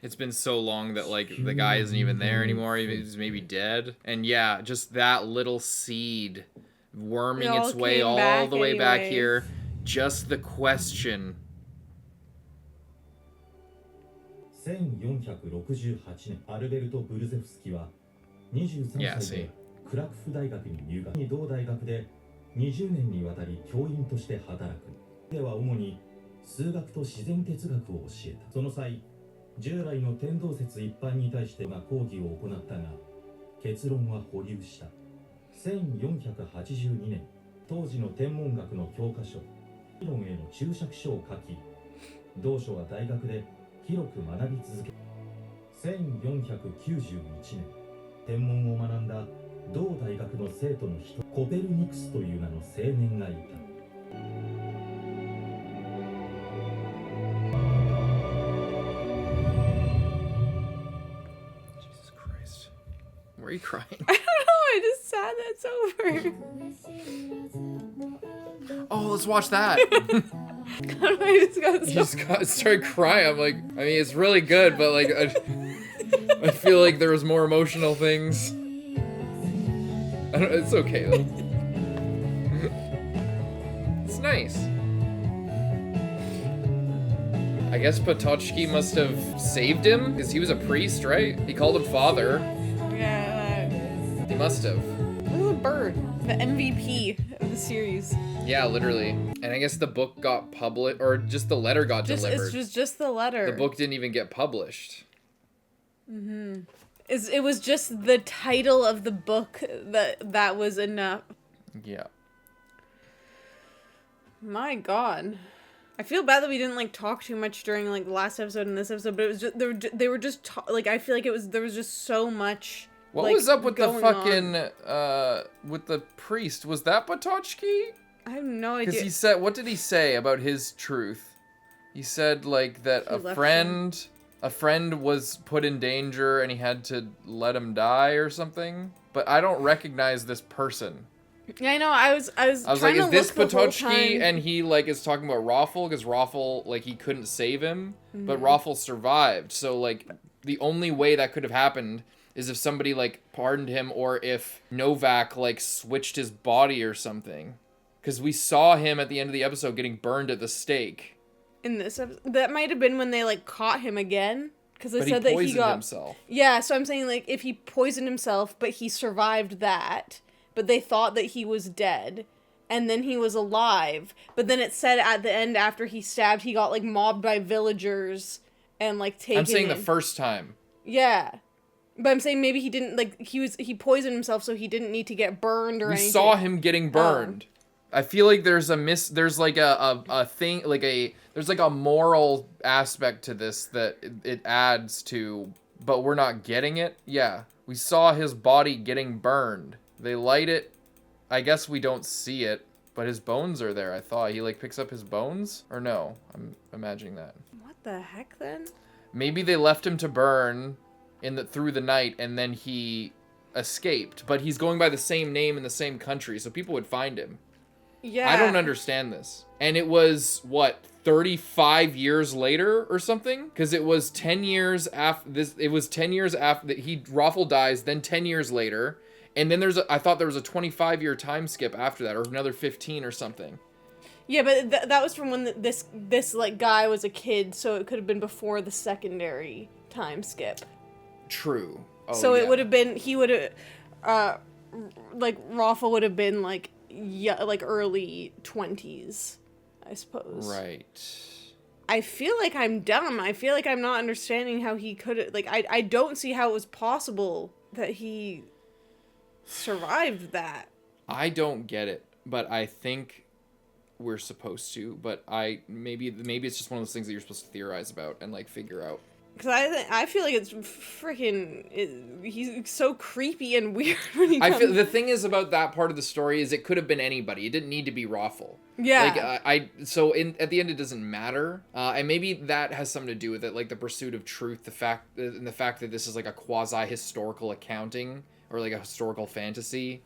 It's been so long that like the guy isn't even there anymore. He's maybe dead. And yeah, just that little seed worming It all its way came all back the way back anyways. here. Just the question. 1468年、アルベルト・ブルゼフスキは23 Yeah, 歳 see. でクラクフ大学に入学。同大学で20年にわたり教員として働く。では主に数学と自然哲学を教えた。その際、従来の天動説一般に対してが講義を行ったが、結論は保留した。1482年、当時の天文学の教科書、理論への注釈書を書き、同書は大学で広く学び続け、1491年、天文を学んだ同大学の生徒の一人、コペルニクスという名の青年がいた。Jesus Christ. Why are you crying? I don't know. I just sad that's over. Oh, let's watch that. I just got You so. just started crying. I'm like, I mean, it's really good, but like, I feel like there was more emotional things. I don't, it's okay though. It's nice. I guess Patochky must have saved him because he was a priest, right? He called him father. Yeah. He must have. Look at the bird. The MVP of the series. Yeah, literally. And I guess the book got published, or just the letter got delivered. It's just the letter. The book didn't even get published. It was just the title of the book that was enough. Yeah. My God. I feel bad that we didn't like talk too much during like the last episode and this episode, but it was just they were just like I feel like there was just so much. What like, was up with the going fucking on. with the priest? Was that Patochky? I have no Because idea. he said, what did he say about his truth? He said like that He a left friend was put in danger and he had to let him die or something. But I don't recognize this person. Yeah, I know. I was I was trying like, is to this look the whole Patochky? time. And he like is talking about Raffal because Raffal like he couldn't save him, but Raffal survived. So like the only way that could have happened is if somebody, like, pardoned him, or if Novak, like, switched his body or something. Because we saw him at the end of the episode getting burned at the stake. In this episode, that might have been when they, like, caught him again. Because they But said he that poisoned he got himself. Yeah, so I'm saying, like, if he poisoned himself, but he survived that, but they thought that he was dead, and then he was alive, but then it said at the end after he stabbed, he got, like, mobbed by villagers and, like, taken I'm saying in. the first time. Yeah. But I'm saying maybe he didn't, like, he poisoned himself so he didn't need to get burned or We anything. saw him getting burned. I feel like there's like a thing, like there's like a moral aspect to this that it adds to, but we're not getting it. Yeah. We saw his body getting burned. They light it. I guess we don't see it, but his bones are there. I thought he, like, picks up his bones, or no? I'm imagining that. What the heck then? Maybe they left him to burn through the night, and then he escaped, but he's going by the same name in the same country, so people would find him. Yeah. I don't understand this. And it was, what, 35 years later or something? Because it was 10 years after this. It was 10 years after that Raffle dies, then 10 years later. And then I thought there was a 25-year time skip after that, or another 15 or something. Yeah, but that was from when this like guy was a kid, so it could have been before the secondary time skip. True. Oh, so yeah. it would have been, he would have, like, Raffle would have been, like, yeah, like early 20s, I suppose. Right. I feel like I'm dumb. I feel like I'm not understanding how he could, like, I don't see how it was possible that he survived that. I don't get it, but I think we're supposed to, but maybe it's just one of those things that you're supposed to theorize about and, like, figure out. Because I feel like it's freaking... He's so creepy and weird when he comes... The thing is about that part of the story is it could have been anybody. It didn't need to be Raffle. Yeah. Like, at the end it doesn't matter. And maybe that has something to do with it, like the pursuit of truth, the fact that this is like a quasi-historical accounting, or like a historical fantasy.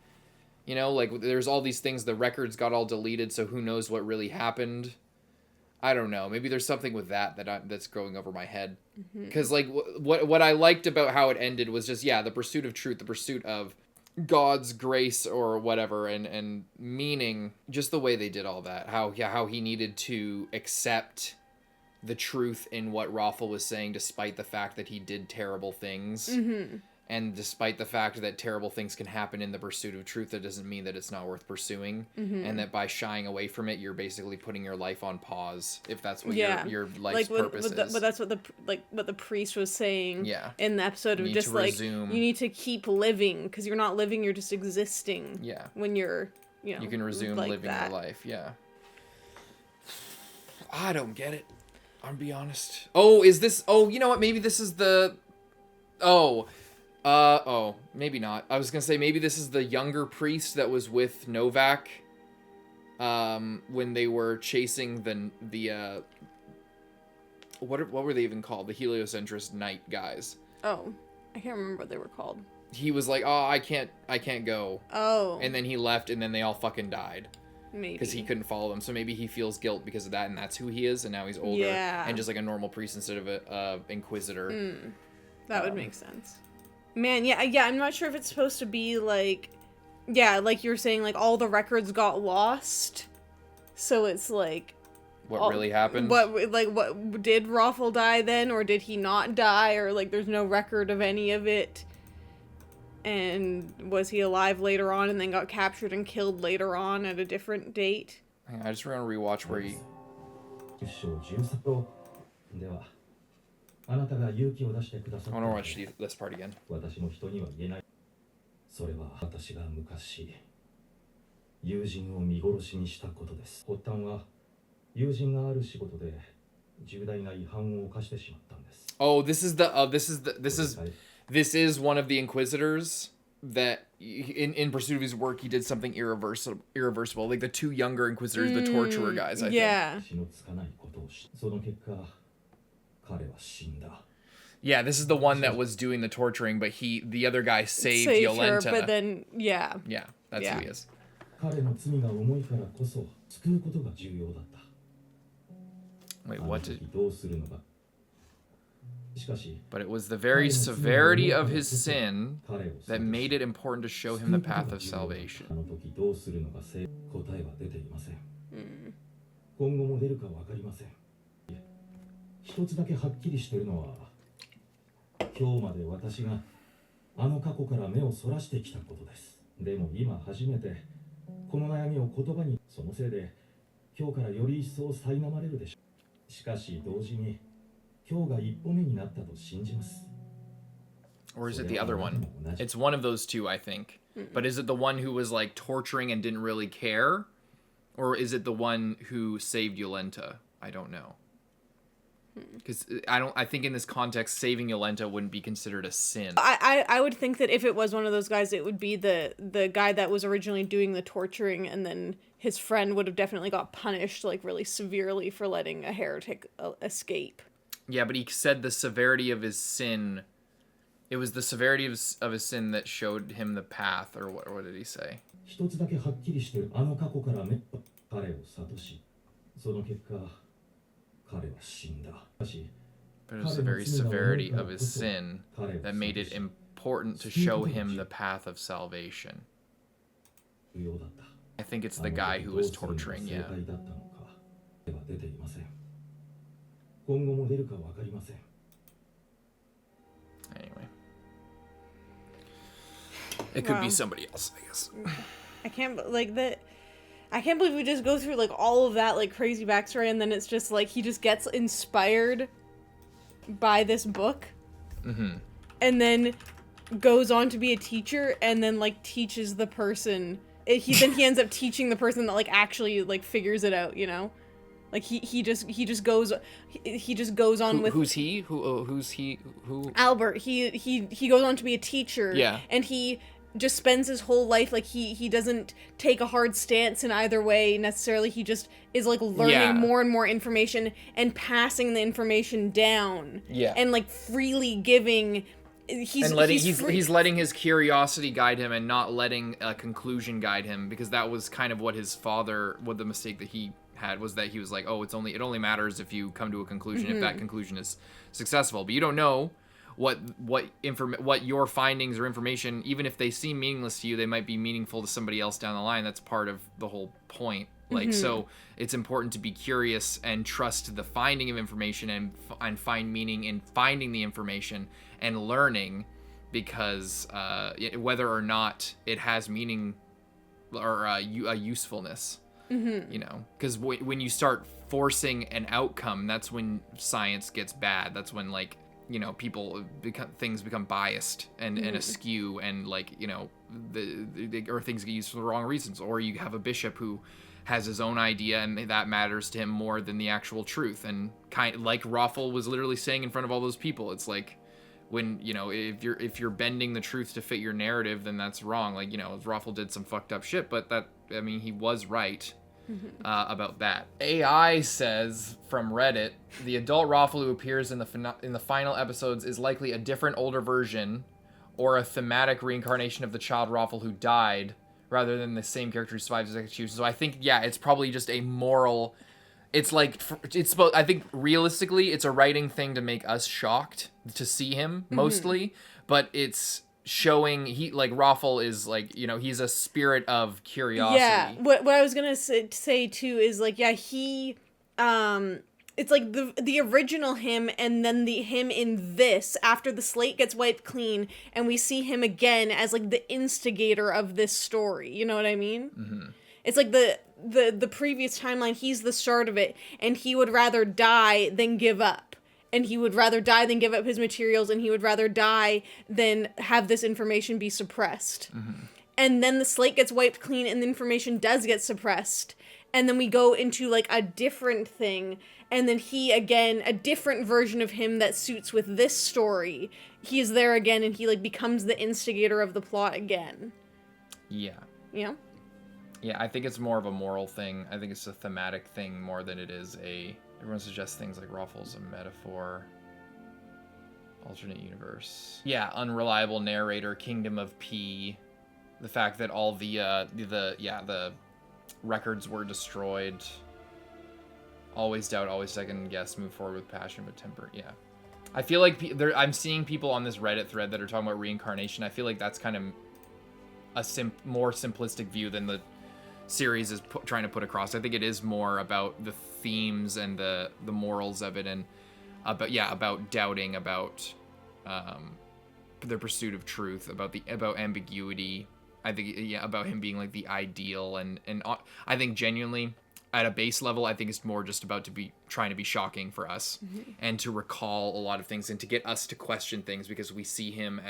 You know, like, there's all these things, the records got all deleted, so who knows what really happened. I don't know. Maybe there's something with that's going over my head. Because, like, what I liked about how it ended was just, yeah, the pursuit of truth, the pursuit of God's grace or whatever, and meaning, just the way they did all that. How he needed to accept the truth in what Raffle was saying, despite the fact that he did terrible things. Mm-hmm. And despite the fact that terrible things can happen in the pursuit of truth, that doesn't mean that it's not worth pursuing. Mm-hmm. And that by shying away from it, you're basically putting your life on pause, if that's what your life's purpose is. But that's what the priest was saying in the episode of just, like, resume. You need to keep living, because you're not living, you're just existing. Yeah. When you're, you know, you can resume like living that. your life, yeah. I don't get it. I'll be honest. Oh, you know what? Maybe this is maybe not. I was gonna say maybe this is the younger priest that was with Novak when they were chasing the what were they even called? The heliocentrist knight guys. Oh, I can't remember what they were called. He was like, "Oh, I can't go." Oh. And then he left, and then they all fucking died. Maybe. Because he couldn't follow them. So maybe he feels guilt because of that, and that's who he is, and now he's older. Yeah. And just like a normal priest instead of a inquisitor. That would make sense. Man, yeah, I'm not sure if it's supposed to be like... Yeah, like you were saying, like, all the records got lost. So it's like... What really happened? What did Raffle die then, or did he not die, or, like, there's no record of any of it? And was he alive later on and then got captured and killed later on at a different date? I just want to rewatch where he... I want to watch this part again. それは私が昔友人を見殺しにしたことです。発端は友人がある仕事で重大な違反を犯してしまったんです。Oh, this is one of the Inquisitors that in pursuit of his work he did something irreversible. Like the two younger Inquisitors, the torturer guys, I think. Yeah. 血のつかないことをし、その結果彼は死んだ。 Yeah, this is the one that was doing the torturing, but the other guy saved her, Yolenta. but then, yeah. Yeah, that's who he is. 彼の罪が重いからこそ救うことが重要だった。 Wait, what did... どうするのがしかし But it was the very severity of his sin that made it important to show him the path of salvation. あの時どうするのが答えは出ていません。今後も出るか分かりません。一つだけはっきりしているのは、今日まで私があの過去から目をそらしてきたことです。でも今初めてこの悩みを言葉に、そのせいで今日からより一層苛まれるでしょう。しかし同時に今日が一歩目になったと信じます。 Or is it the other one? It's one of those two, I think. But is it the one who was like torturing and didn't really care? Or is it the one who saved Yolenta? I don't know. Because I think in this context, saving Yolenta wouldn't be considered a sin. I would think that if it was one of those guys, it would be the guy that was originally doing the torturing, and then his friend would have definitely got punished like really severely for letting a heretic escape. Yeah, but he said the severity of his sin. It was the severity of his sin that showed him the path, or what did he say? 一つだけはっきりしている、あの過去から彼を諭し、その結果彼は死んだ。しかし But it was the very severity of his sin that made it important to show him the path of salvation. I think it's the guy who was torturing, yeah. 出ていません。今後も出るか分かりません。 Anyway. It could be somebody else, I guess. I can't believe we just go through like all of that like crazy backstory, and then it's just like he just gets inspired by this book, and then goes on to be a teacher, and then like teaches the person. He ends up teaching the person that like actually like figures it out, you know. Like he just goes on with who's he? Who's he? Who? Albert. He goes on to be a teacher. Yeah. And he just spends his whole life like he doesn't take a hard stance in either way necessarily. He just is like learning more and more information and passing the information down. Yeah. And like freely giving. He's letting his curiosity guide him and not letting a conclusion guide him, because that was kind of what the mistake that he had, was that he was like, oh, it only matters if you come to a conclusion, if that conclusion is successful. But you don't know what your findings or information, even if they seem meaningless to you, they might be meaningful to somebody else down the line. That's part of the whole point. Like, so it's important to be curious and trust the finding of information and find meaning in finding the information and learning, because whether or not it has meaning or a usefulness. You know, because when you start forcing an outcome, that's when science gets bad. That's when, like, you know, things become biased and askew, and like, you know, or things get used for the wrong reasons. Or you have a bishop who has his own idea, and that matters to him more than the actual truth. And like Rafal was literally saying in front of all those people, it's like, when, you know, if you're bending the truth to fit your narrative, then that's wrong. Like, you know, Rafal did some fucked up shit, but he was right about that. AI says from Reddit, the adult Rafal who appears in the final episodes is likely a different older version, or a thematic reincarnation of the child Rafal who died, rather than the same character who survives his execution. So I think, yeah, it's probably just a moral. It's like, I think realistically, it's a writing thing to make us shocked to see him, mostly, but it's showing Rafal is like, you know, he's a spirit of curiosity. Yeah, what I was gonna say too is like, yeah, he, it's like the original him, and then the him in this, after the slate gets wiped clean, and we see him again as like the instigator of this story. You know what I mean? It's like the previous timeline, he's the start of it, and he would rather die than give up. And he would rather die than give up his materials, and he would rather die than have this information be suppressed. And then the slate gets wiped clean, and the information does get suppressed. And then we go into like a different thing, and then he, again, a different version of him that suits with this story. He is there again, and he like becomes the instigator of the plot again. Yeah. Yeah? Yeah, I think it's more of a moral thing. I think it's a thematic thing more than it is everyone suggests things like Rafal's a metaphor. Alternate universe. Yeah, unreliable narrator, Kingdom of P. The fact that all the records were destroyed. Always doubt, always second guess, move forward with passion but temper. Yeah. I feel like I'm seeing people on this Reddit thread that are talking about reincarnation. I feel like that's kind of a more simplistic view than the series is trying to put across. I think it is more about the themes and the morals of it, and about doubting, about the pursuit of truth, about ambiguity. I think about him being like the ideal, and I think genuinely at a base level, I think it's more just about trying to be shocking for us, and to recall a lot of things and to get us to question things, because we see him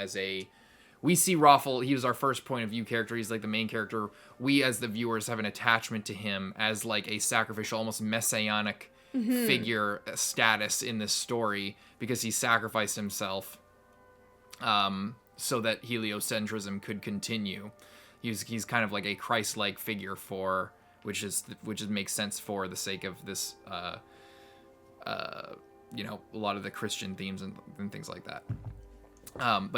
we see Rafal, he was our first point of view character. He's like the main character. We as the viewers have an attachment to him as like a sacrificial, almost messianic figure status in this story, because he sacrificed himself so that heliocentrism could continue. He's kind of like a Christ-like figure which makes sense for the sake of this, a lot of the Christian themes and things like that. So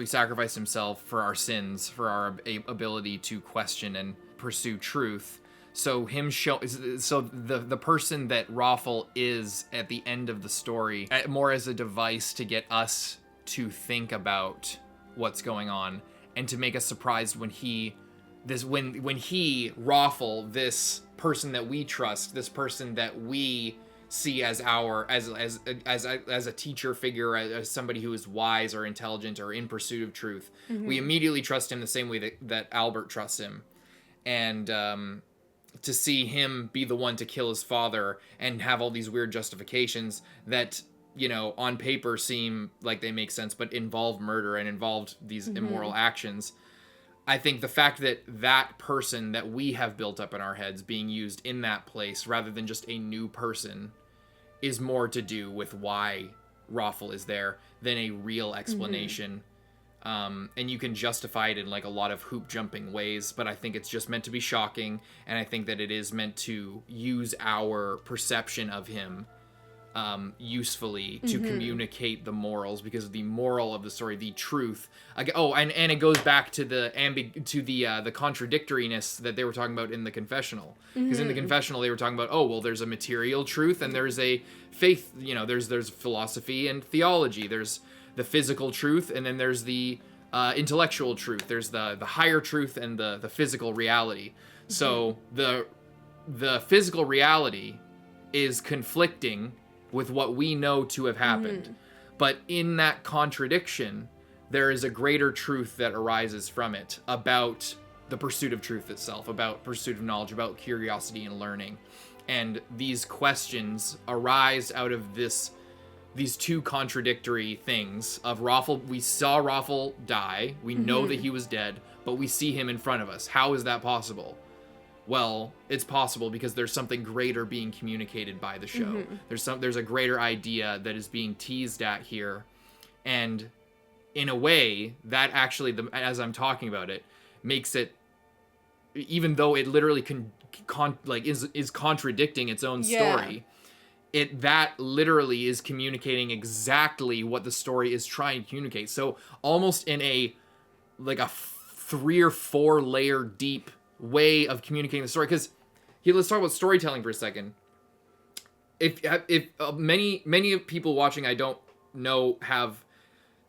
he sacrificed himself for our sins, for our ability to question and pursue truth. So the person that Rafal is at the end of the story, more as a device to get us to think about what's going on, and to make us surprised when Rafal, this person that we trust, this person that we see as a teacher figure, as somebody who is wise or intelligent or in pursuit of truth, we immediately trust him the same way that Albert trusts him. And to see him be the one to kill his father and have all these weird justifications that, on paper seem like they make sense, but involve murder and involved these immoral actions. I think the fact that person that we have built up in our heads being used in that place rather than just a new person is more to do with why Rafal is there than a real explanation. And you can justify it in like a lot of hoop jumping ways, but I think it's just meant to be shocking, and I think that it is meant to use our perception of him usefully to communicate the morals, because the moral of the story, the truth. And it goes back to the contradictoriness that they were talking about in the Confessional. Because in the Confessional they were talking about, there's a material truth and there's a faith. There's philosophy and theology. There's the physical truth, and then there's the intellectual truth. There's the higher truth and the physical reality. So the physical reality is conflicting with what we know to have happened. But in that contradiction, there is a greater truth that arises from it about the pursuit of truth itself, about pursuit of knowledge, about curiosity and learning. And these questions arise out of these two contradictory things of Rafal. We saw Rafal die. We know that he was dead, but we see him in front of us. How is that possible? Well, it's possible because there's something greater being communicated by the show. There's a greater idea that is being teased at here. And in a way, that actually, as I'm talking about it, makes it, even though it literally is contradicting its own story, that literally is communicating exactly what the story is trying to communicate. So almost in a 3 or 4 layer deep way of communicating the story. Because let's talk about storytelling for a second. If many people watching, I don't know, have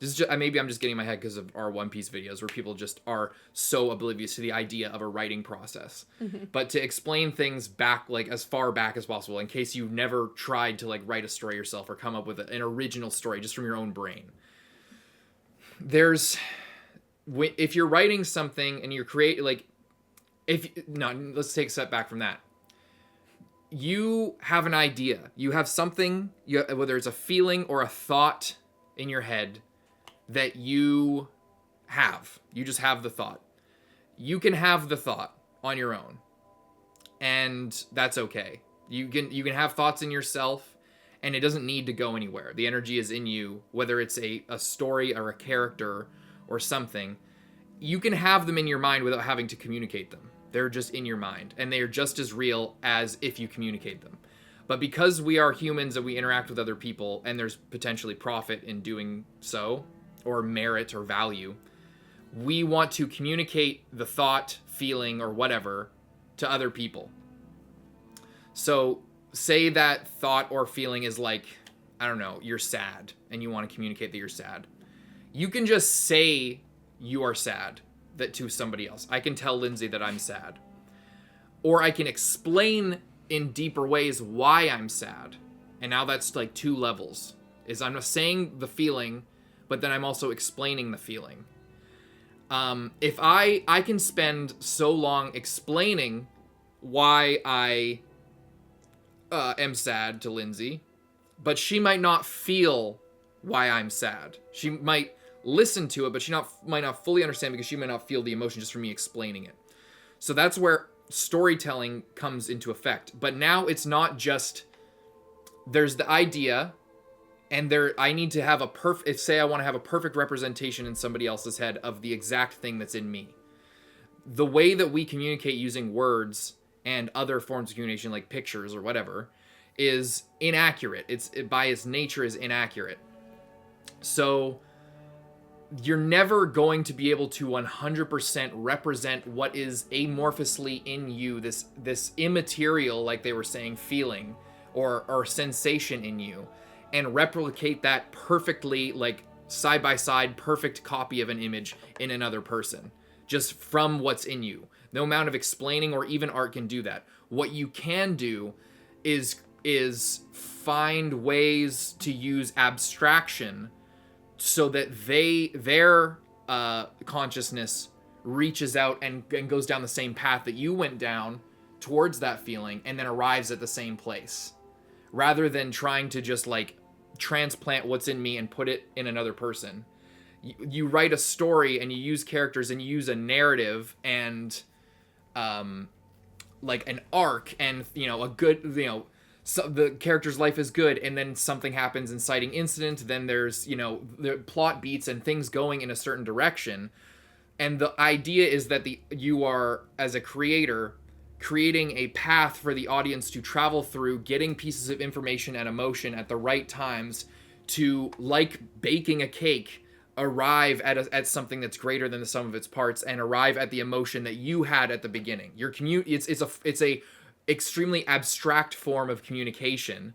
this is just, maybe I'm just getting in my head because of our One Piece videos where people just are so oblivious to the idea of a writing process. But to explain things back, as far back as possible, in case you've never tried to write a story yourself or come up with an original story just from your own brain. If you're writing something and you're let's take a step back from that. You have an idea. You have something, whether it's a feeling or a thought in your head that you have. You just have the thought. You can have the thought on your own, and that's okay. You can have thoughts in yourself, and it doesn't need to go anywhere. The energy is in you, whether it's a story or a character or something. You can have them in your mind without having to communicate them. They're just in your mind, and they are just as real as if you communicate them. But because we are humans and we interact with other people, and there's potentially profit in doing so, or merit or value, we want to communicate the thought, feeling, or whatever to other people. So say that thought or feeling is I don't know, you're sad and you want to communicate that you're sad. You can just say you are sad that to somebody else. I can tell Lindsay that I'm sad. Or I can explain in deeper ways why I'm sad. And now that's like 2 levels. Is I'm saying the feeling, but then I'm also explaining the feeling. If I can spend so long explaining why I am sad to Lindsay, but she might not feel why I'm sad. She might listen to it, but she might not fully understand because she might not feel the emotion just from me explaining it. So that's where storytelling comes into effect. But now it's not just, there's the idea, and I need to have say I want to have a perfect representation in somebody else's head of the exact thing that's in me. The way that we communicate using words and other forms of communication like pictures or whatever is inaccurate. It by its nature is inaccurate. So you're never going to be able to 100% represent what is amorphously in you, this immaterial, like they were saying, feeling or sensation in you, and replicate that perfectly, like side by side, perfect copy of an image in another person, just from what's in you. No amount of explaining or even art can do that. What you can do is find ways to use abstraction so that their consciousness reaches out and goes down the same path that you went down towards that feeling, and then arrives at the same place, rather than trying to just like transplant what's in me and put it in another person. You write a story and you use characters and you use a narrative and like an arc and a good, so the character's life is good, and then something happens, inciting incident, then there's the plot beats and things going in a certain direction, and the idea is that you are, as a creator, creating a path for the audience to travel through, getting pieces of information and emotion at the right times to, like baking a cake, arrive at something that's greater than the sum of its parts, and arrive at the emotion that you had at the beginning. It's a extremely abstract form of communication,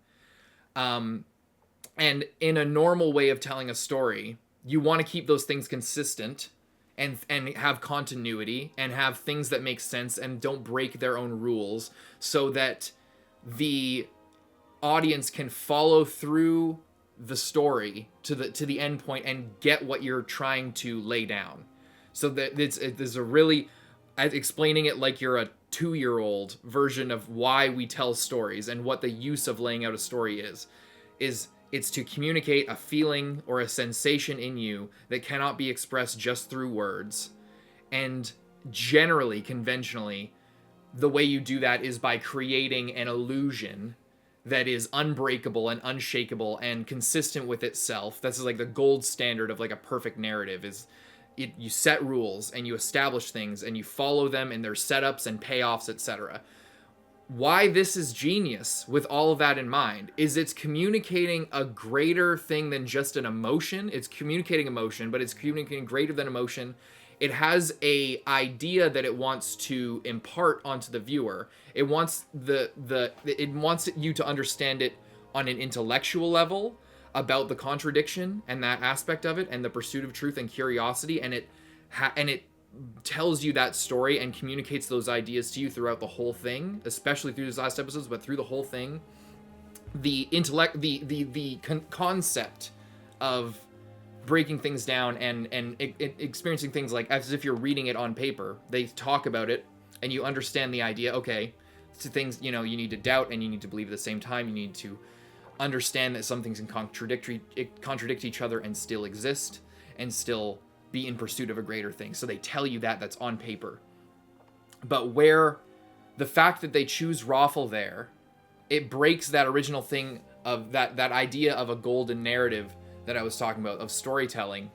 and in a normal way of telling a story, you want to keep those things consistent and have continuity and have things that make sense and don't break their own rules, so that the audience can follow through the story to the end point and get what you're trying to lay down. So that there's a really, explaining it like you're a 2-year-old version of why we tell stories and what the use of laying out a story is it's to communicate a feeling or a sensation in you that cannot be expressed just through words. And generally, conventionally, the way you do that is by creating an illusion that is unbreakable and unshakable and consistent with itself. That's like the gold standard of like a perfect narrative is you set rules and you establish things and you follow them and their setups and payoffs, etc. Why this is genius with all of that in mind is it's communicating a greater thing than just an emotion. It's communicating emotion, but it's communicating greater than emotion. It has a idea that it wants to impart onto the viewer. It wants it wants you to understand it on an intellectual level about the contradiction and that aspect of it and the pursuit of truth and curiosity, and it tells you that story and communicates those ideas to you throughout the whole thing, especially through these last episodes, but through the whole thing. The intellect, the concept of breaking things down and experiencing things like as if you're reading it on paper. They talk about it and you understand the idea. Okay, so things, you need to doubt and you need to believe at the same time. You need to understand that some things can contradict each other and still exist and still be in pursuit of a greater thing. So they tell you that's on paper. But where the fact that they choose Rafal there, it breaks that original thing of that idea of a golden narrative that I was talking about, of storytelling,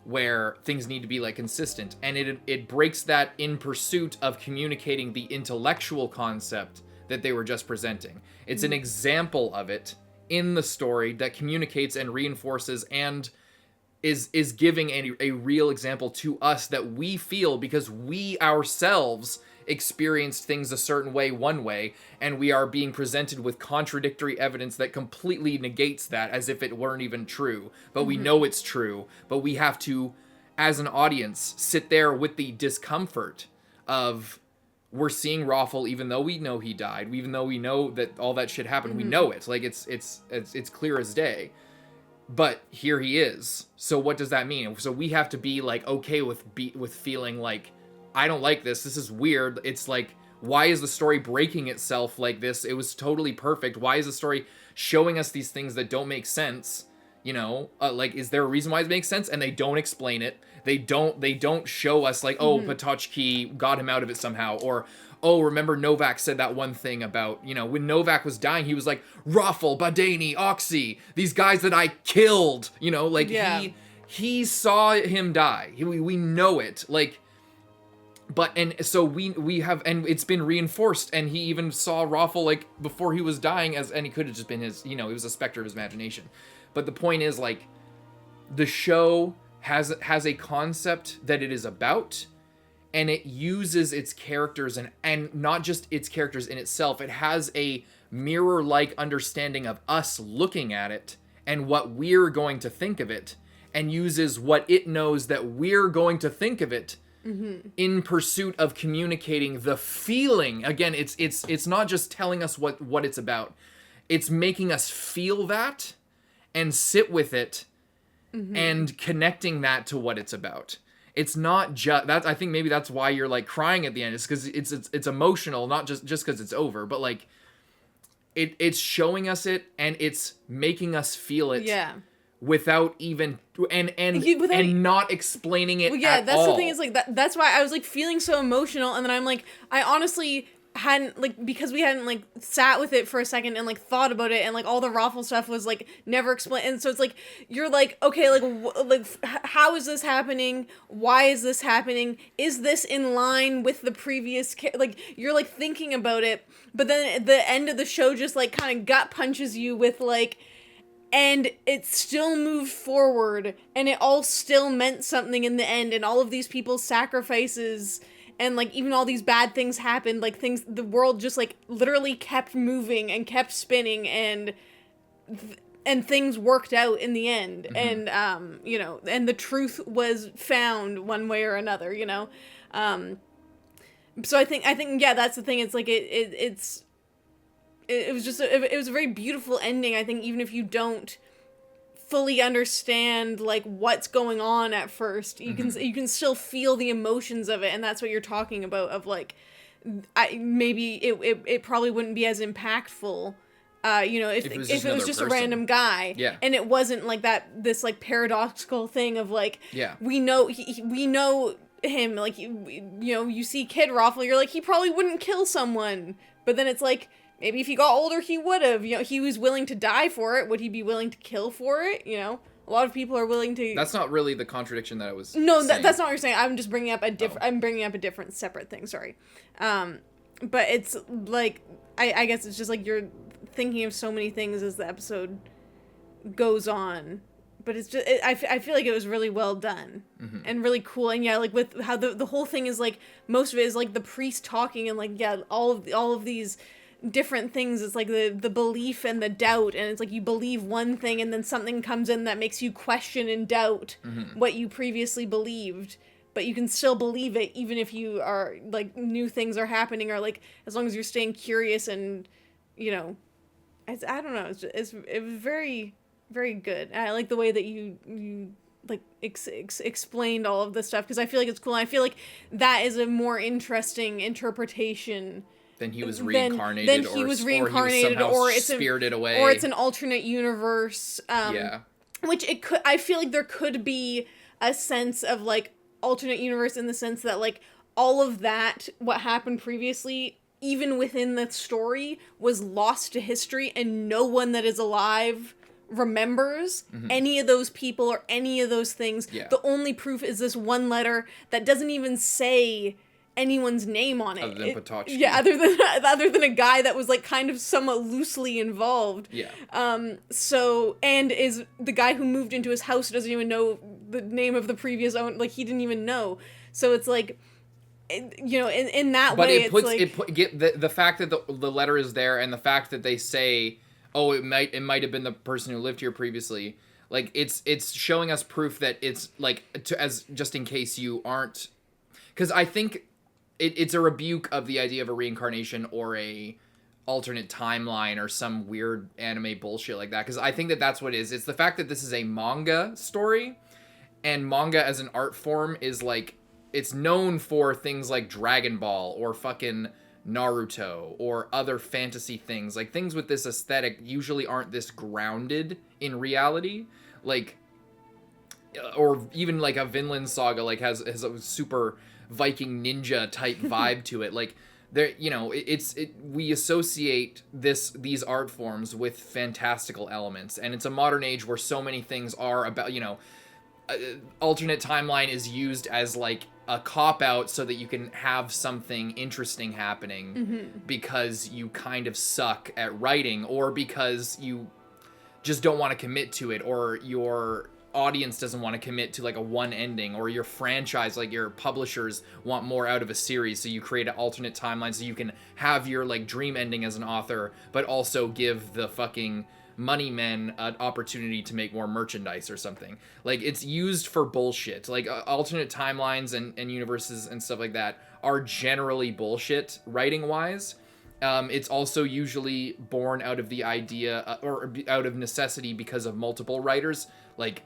where things need to be like consistent. And it breaks that in pursuit of communicating the intellectual concept that they were just presenting. It's an example of it in the story that communicates and reinforces and is giving a real example to us that we feel, because we ourselves experienced things a certain way one way, and we are being presented with contradictory evidence that completely negates that as if it weren't even true. But we know it's true, but we have to, as an audience, sit there with the discomfort of, we're seeing Rafal even though we know he died, even though we know that all that shit happened. We know it. Like, it's clear as day. But here he is. So what does that mean? So we have to be like okay with feeling like, I don't like this. This is weird. It's like, why is the story breaking itself like this? It was totally perfect. Why is the story showing us these things that don't make sense? You know, like, is there a reason why it makes sense? And they don't explain it. They don't show us like, oh, Patochki got him out of it somehow, or, oh, remember Novak said that one thing about, you know, when Novak was dying, he was like, Rafal, Badeni, Oczy, these guys that I killed, you know, like, he saw him die. We know it, like, but, and so we have, and it's been reinforced, and he even saw Rafal, like, before he was dying, and he could have just been his, you know, he was a specter of his imagination. But the point is, like, the show has a concept that it is about, and it uses its characters and not just its characters in itself. It has a mirror-like understanding of us looking at it and what we're going to think of it, and uses what it knows that we're going to think of it in pursuit of communicating the feeling. Again, it's not just telling us what it's about. It's making us feel that and sit with it and connecting that to what it's about. It's not just that. I think maybe that's why you're like crying at the end. It's because it's emotional, not just because it's over, but like it's showing us it and it's making us feel it. Yeah. Without even and not explaining it. Well, yeah, at that's all. The thing is like that's why I was like feeling so emotional, and then I'm like, I honestly hadn't, like, because we hadn't like sat with it for a second and like thought about it, and like all the Rafal stuff was like never explained, and so it's like you're like, okay, like how is this happening? Why is this happening? Is this in line with the previous like you're like thinking about it, but then at the end of the show just like kind of gut punches you with like, and it still moved forward, and it all still meant something in the end, and all of these people's sacrifices, and like even all these bad things happened, like things, the world just like literally kept moving and kept spinning, and things worked out in the end, and you know, and the truth was found one way or another, you know. So I think yeah, that's the thing. It's like it was just it was a very beautiful ending. I think even if you don't fully understand like what's going on at first, you can still feel the emotions of it, and that's what you're talking about. Of like, maybe it probably wouldn't be as impactful, you know, if it was just person. A random guy, and it wasn't like that. This like paradoxical thing of like, we know we know him, like you know, you see Kid Rafal, you're like, he probably wouldn't kill someone, but then it's like, maybe if he got older, he would have. You know, he was willing to die for it. Would he be willing to kill for it? You know, a lot of people are willing to. That's not really the contradiction that I was. No, that's not what you're saying. I'm just bringing up a different. I'm bringing up a different, separate thing. Sorry, but it's like I guess it's just like you're thinking of so many things as the episode goes on. But it's just I feel like it was really well done and really cool, and yeah, like with how the whole thing is like, most of it is like the priest talking, and like all of these different things. It's like the belief and the doubt, and it's like you believe one thing and then something comes in that makes you question and doubt what you previously believed, but you can still believe it even if you are like new things are happening, or like as long as you're staying curious, and you know, I don't know, it was very, very good. And I like the way that you like explained all of this stuff, because I feel like it's cool, and I feel like that is a more interesting interpretation then he was reincarnated, or it's spirited away, or it's an alternate universe. Which it could. I feel like there could be a sense of like alternate universe in the sense that like all of that, what happened previously, even within the story, was lost to history, and no one that is alive remembers any of those people or any of those things. The only proof is this one letter that doesn't even say anyone's name on it. Other than Patochki. Yeah, other than a guy that was like kind of somewhat loosely involved. So, and is the guy who moved into his house doesn't even know the name of the previous owner, like he didn't even know. So it's like in that But way, it puts it's like, the fact that the letter is there, and the fact that they say, oh, it might have been the person who lived here previously. Like, it's showing us proof that it's like, as just in case you aren't, because I think it's a rebuke of the idea of a reincarnation or a alternate timeline or some weird anime bullshit like that. Because I think that that's what it is. It's the fact that this is a manga story, and manga as an art form is like, it's known for things like Dragon Ball or fucking Naruto or other fantasy things. Like, things with this aesthetic usually aren't this grounded in reality. Like, or even like a Vinland Saga, like has a super Viking ninja type vibe to it. Like, there, we associate these art forms with fantastical elements, and it's a modern age where so many things are about, alternate timeline is used as like a cop-out so that you can have something interesting happening because you kind of suck at writing, or because you just don't want to commit to it, or your audience doesn't want to commit to like a one ending, or your franchise, like your publishers want more out of a series, so you create an alternate timeline so you can have your like dream ending as an author, but also give the fucking money men an opportunity to make more merchandise or something. Like, it's used for bullshit. Like, alternate timelines and universes and stuff like that are generally bullshit writing wise. It's also usually born out of the idea or out of necessity because of multiple writers, like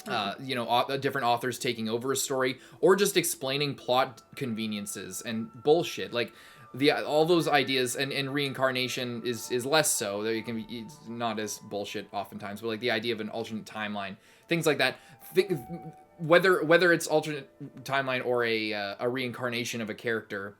different authors taking over a story, or just explaining plot conveniences and bullshit. Like, all those ideas, and reincarnation is less so. That it's not as bullshit oftentimes, but like the idea of an alternate timeline, things like that. Whether it's alternate timeline or a reincarnation of a character,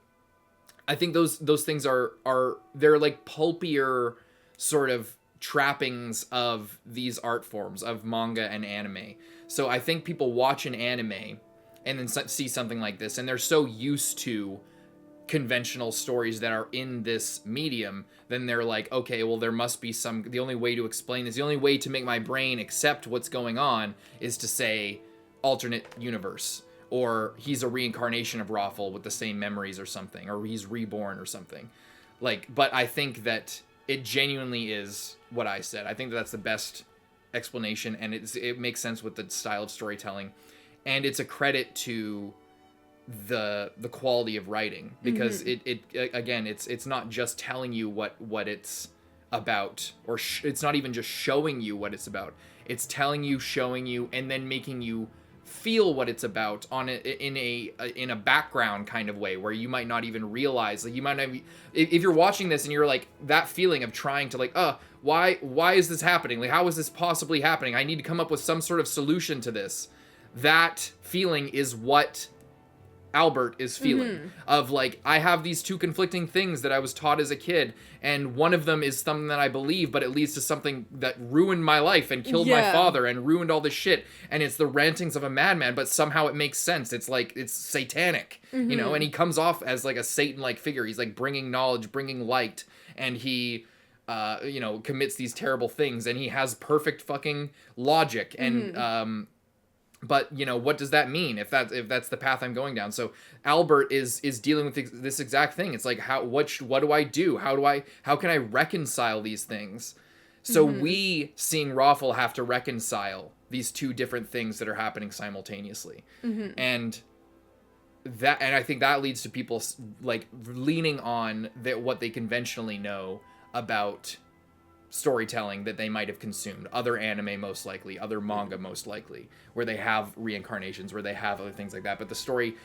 I think those things are they're like pulpier sort of trappings of these art forms of manga and anime. So I think people watch an anime and then see something like this, and they're so used to conventional stories that are in this medium, then they're like, okay, well, there must be the only way to explain this, the only way to make my brain accept what's going on is to say alternate universe, or he's a reincarnation of Rafal with the same memories or something, or he's reborn or something. Like, but I think that it genuinely is what I said. I think that's the best explanation, and it makes sense with the style of storytelling, and it's a credit to the quality of writing, because it again, it's not just telling you what it's about, or it's not even just showing you what it's about. It's telling you, showing you, and then making you feel what it's about in a background kind of way, where you might not even realize. Like, you might not if you're watching this and you're like, that feeling of trying to like, why is this happening? Like, how is this possibly happening? I need to come up with some sort of solution to this. That feeling is what Albert is feeling, of like, I have these two conflicting things that I was taught as a kid, and one of them is something that I believe, but it leads to something that ruined my life and killed my father and ruined all this shit, and it's the rantings of a madman, but somehow it makes sense. It's like, it's satanic, and he comes off as like a Satan-like figure. He's like bringing knowledge, bringing light, and he commits these terrible things, and he has perfect fucking logic, and but what does that mean if that's the path I'm going down? So Albert is dealing with this exact thing. It's like, what do I do? How can I reconcile these things? So we, seeing Rafal, have to reconcile these two different things that are happening simultaneously, and I think that leads to people like leaning on what they conventionally know about storytelling that they might have consumed, other anime most likely, other manga most likely, where they have reincarnations, where they have other things like that. But the story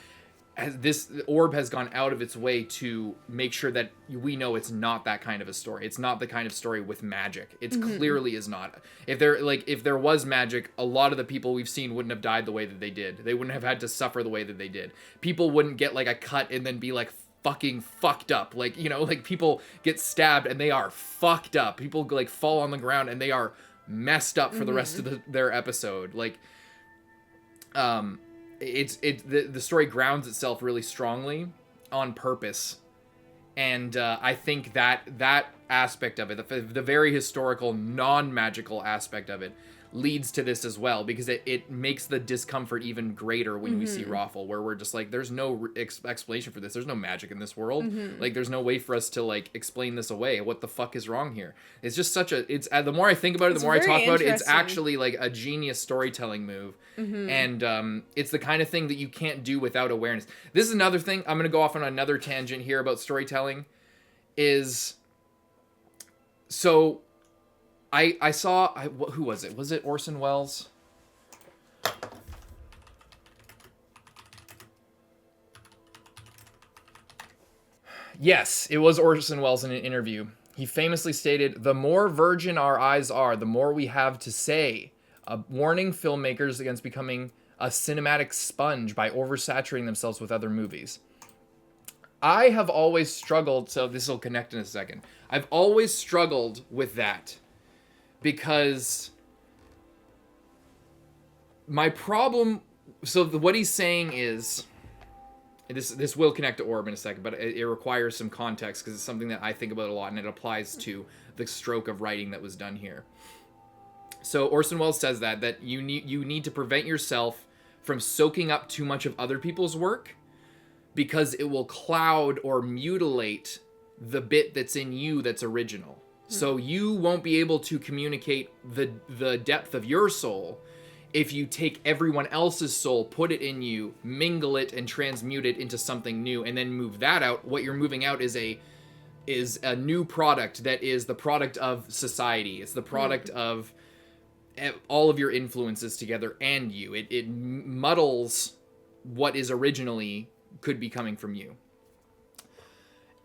Orb has gone out of its way to make sure that we know it's not that kind of a story. It's not the kind of story with magic. It's clearly is not. If there was magic, a lot of the people we've seen wouldn't have died the way that they did. They wouldn't have had to suffer the way that they did. People wouldn't get like a cut and then be like fucking fucked up. Like, like people get stabbed and they are fucked up. People like fall on the ground and they are messed up for the rest of their episode. Like, the story grounds itself really strongly on purpose, and I think that aspect of it, the very historical, non-magical aspect of it, leads to this as well, because it makes the discomfort even greater when we see Rafal, where we're just like, there's no explanation for this. There's no magic in this world. Like, there's no way for us to like explain this away. What the fuck is wrong here? It's just such a, it's the more I think about it, the more I talk about it, it's actually like a genius storytelling move. And it's the kind of thing that you can't do without awareness. This is another thing, I'm going to go off on another tangent here about storytelling, is, so I saw, who was it? Was it Orson Welles? Yes, it was Orson Welles in an interview. He famously stated, "The more virgin our eyes are, the more we have to say," warning filmmakers against becoming a cinematic sponge by oversaturating themselves with other movies. I have always struggled, so this will connect in a second. I've always struggled with that, because my problem, so what he's saying is, this will connect to Orb in a second, but it requires some context because it's something that I think about a lot, and it applies to the stroke of writing that was done here. So Orson Welles says that you need to prevent yourself from soaking up too much of other people's work, because it will cloud or mutilate the bit that's in you that's original. So you won't be able to communicate the depth of your soul if you take everyone else's soul, put it in you, mingle it, and transmute it into something new, and then move that out. What you're moving out is a new product that is the product of society. It's the product of all of your influences together and you. It muddles what is originally could be coming from you.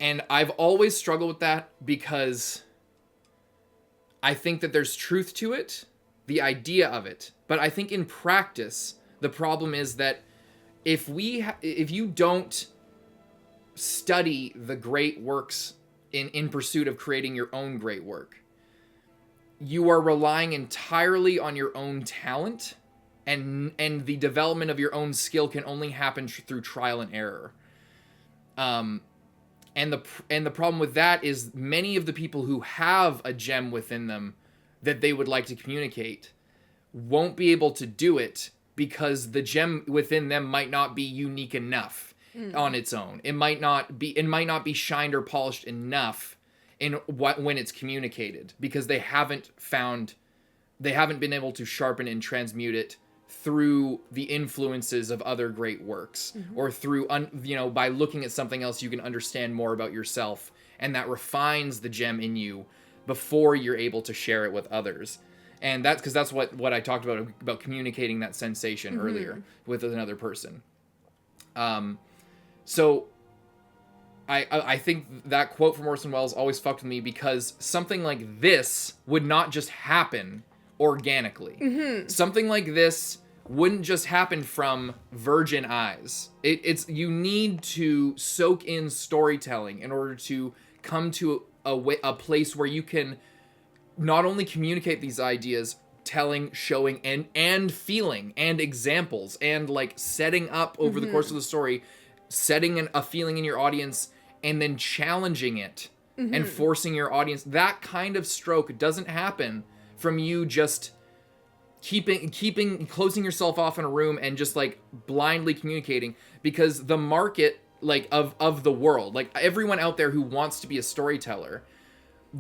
And I've always struggled with that, because I think that there's truth to it, the idea of it. But I think in practice, the problem is that if you don't study the great works in pursuit of creating your own great work, you are relying entirely on your own talent, and the development of your own skill can only happen through trial and error. And the problem with that is many of the people who have a gem within them that they would like to communicate won't be able to do it, because the gem within them might not be unique enough on its own. It might not be shined or polished enough when it's communicated, because they haven't been able to sharpen and transmute it through the influences of other great works, or through by looking at something else, you can understand more about yourself, and that refines the gem in you before you're able to share it with others. And that's because that's what I talked about communicating that sensation earlier with another person. So I think that quote from Orson Welles always fucked with me, because something like this would not just happen organically. Something like this wouldn't just happen from virgin eyes. You need to soak in storytelling in order to come to a place where you can not only communicate these ideas, telling, showing, and feeling, and examples, and like setting up over the course of the story, setting a feeling in your audience, and then challenging it and forcing your audience. That kind of stroke doesn't happen from you just closing yourself off in a room and just like blindly communicating, because the market like of the world, like everyone out there who wants to be a storyteller,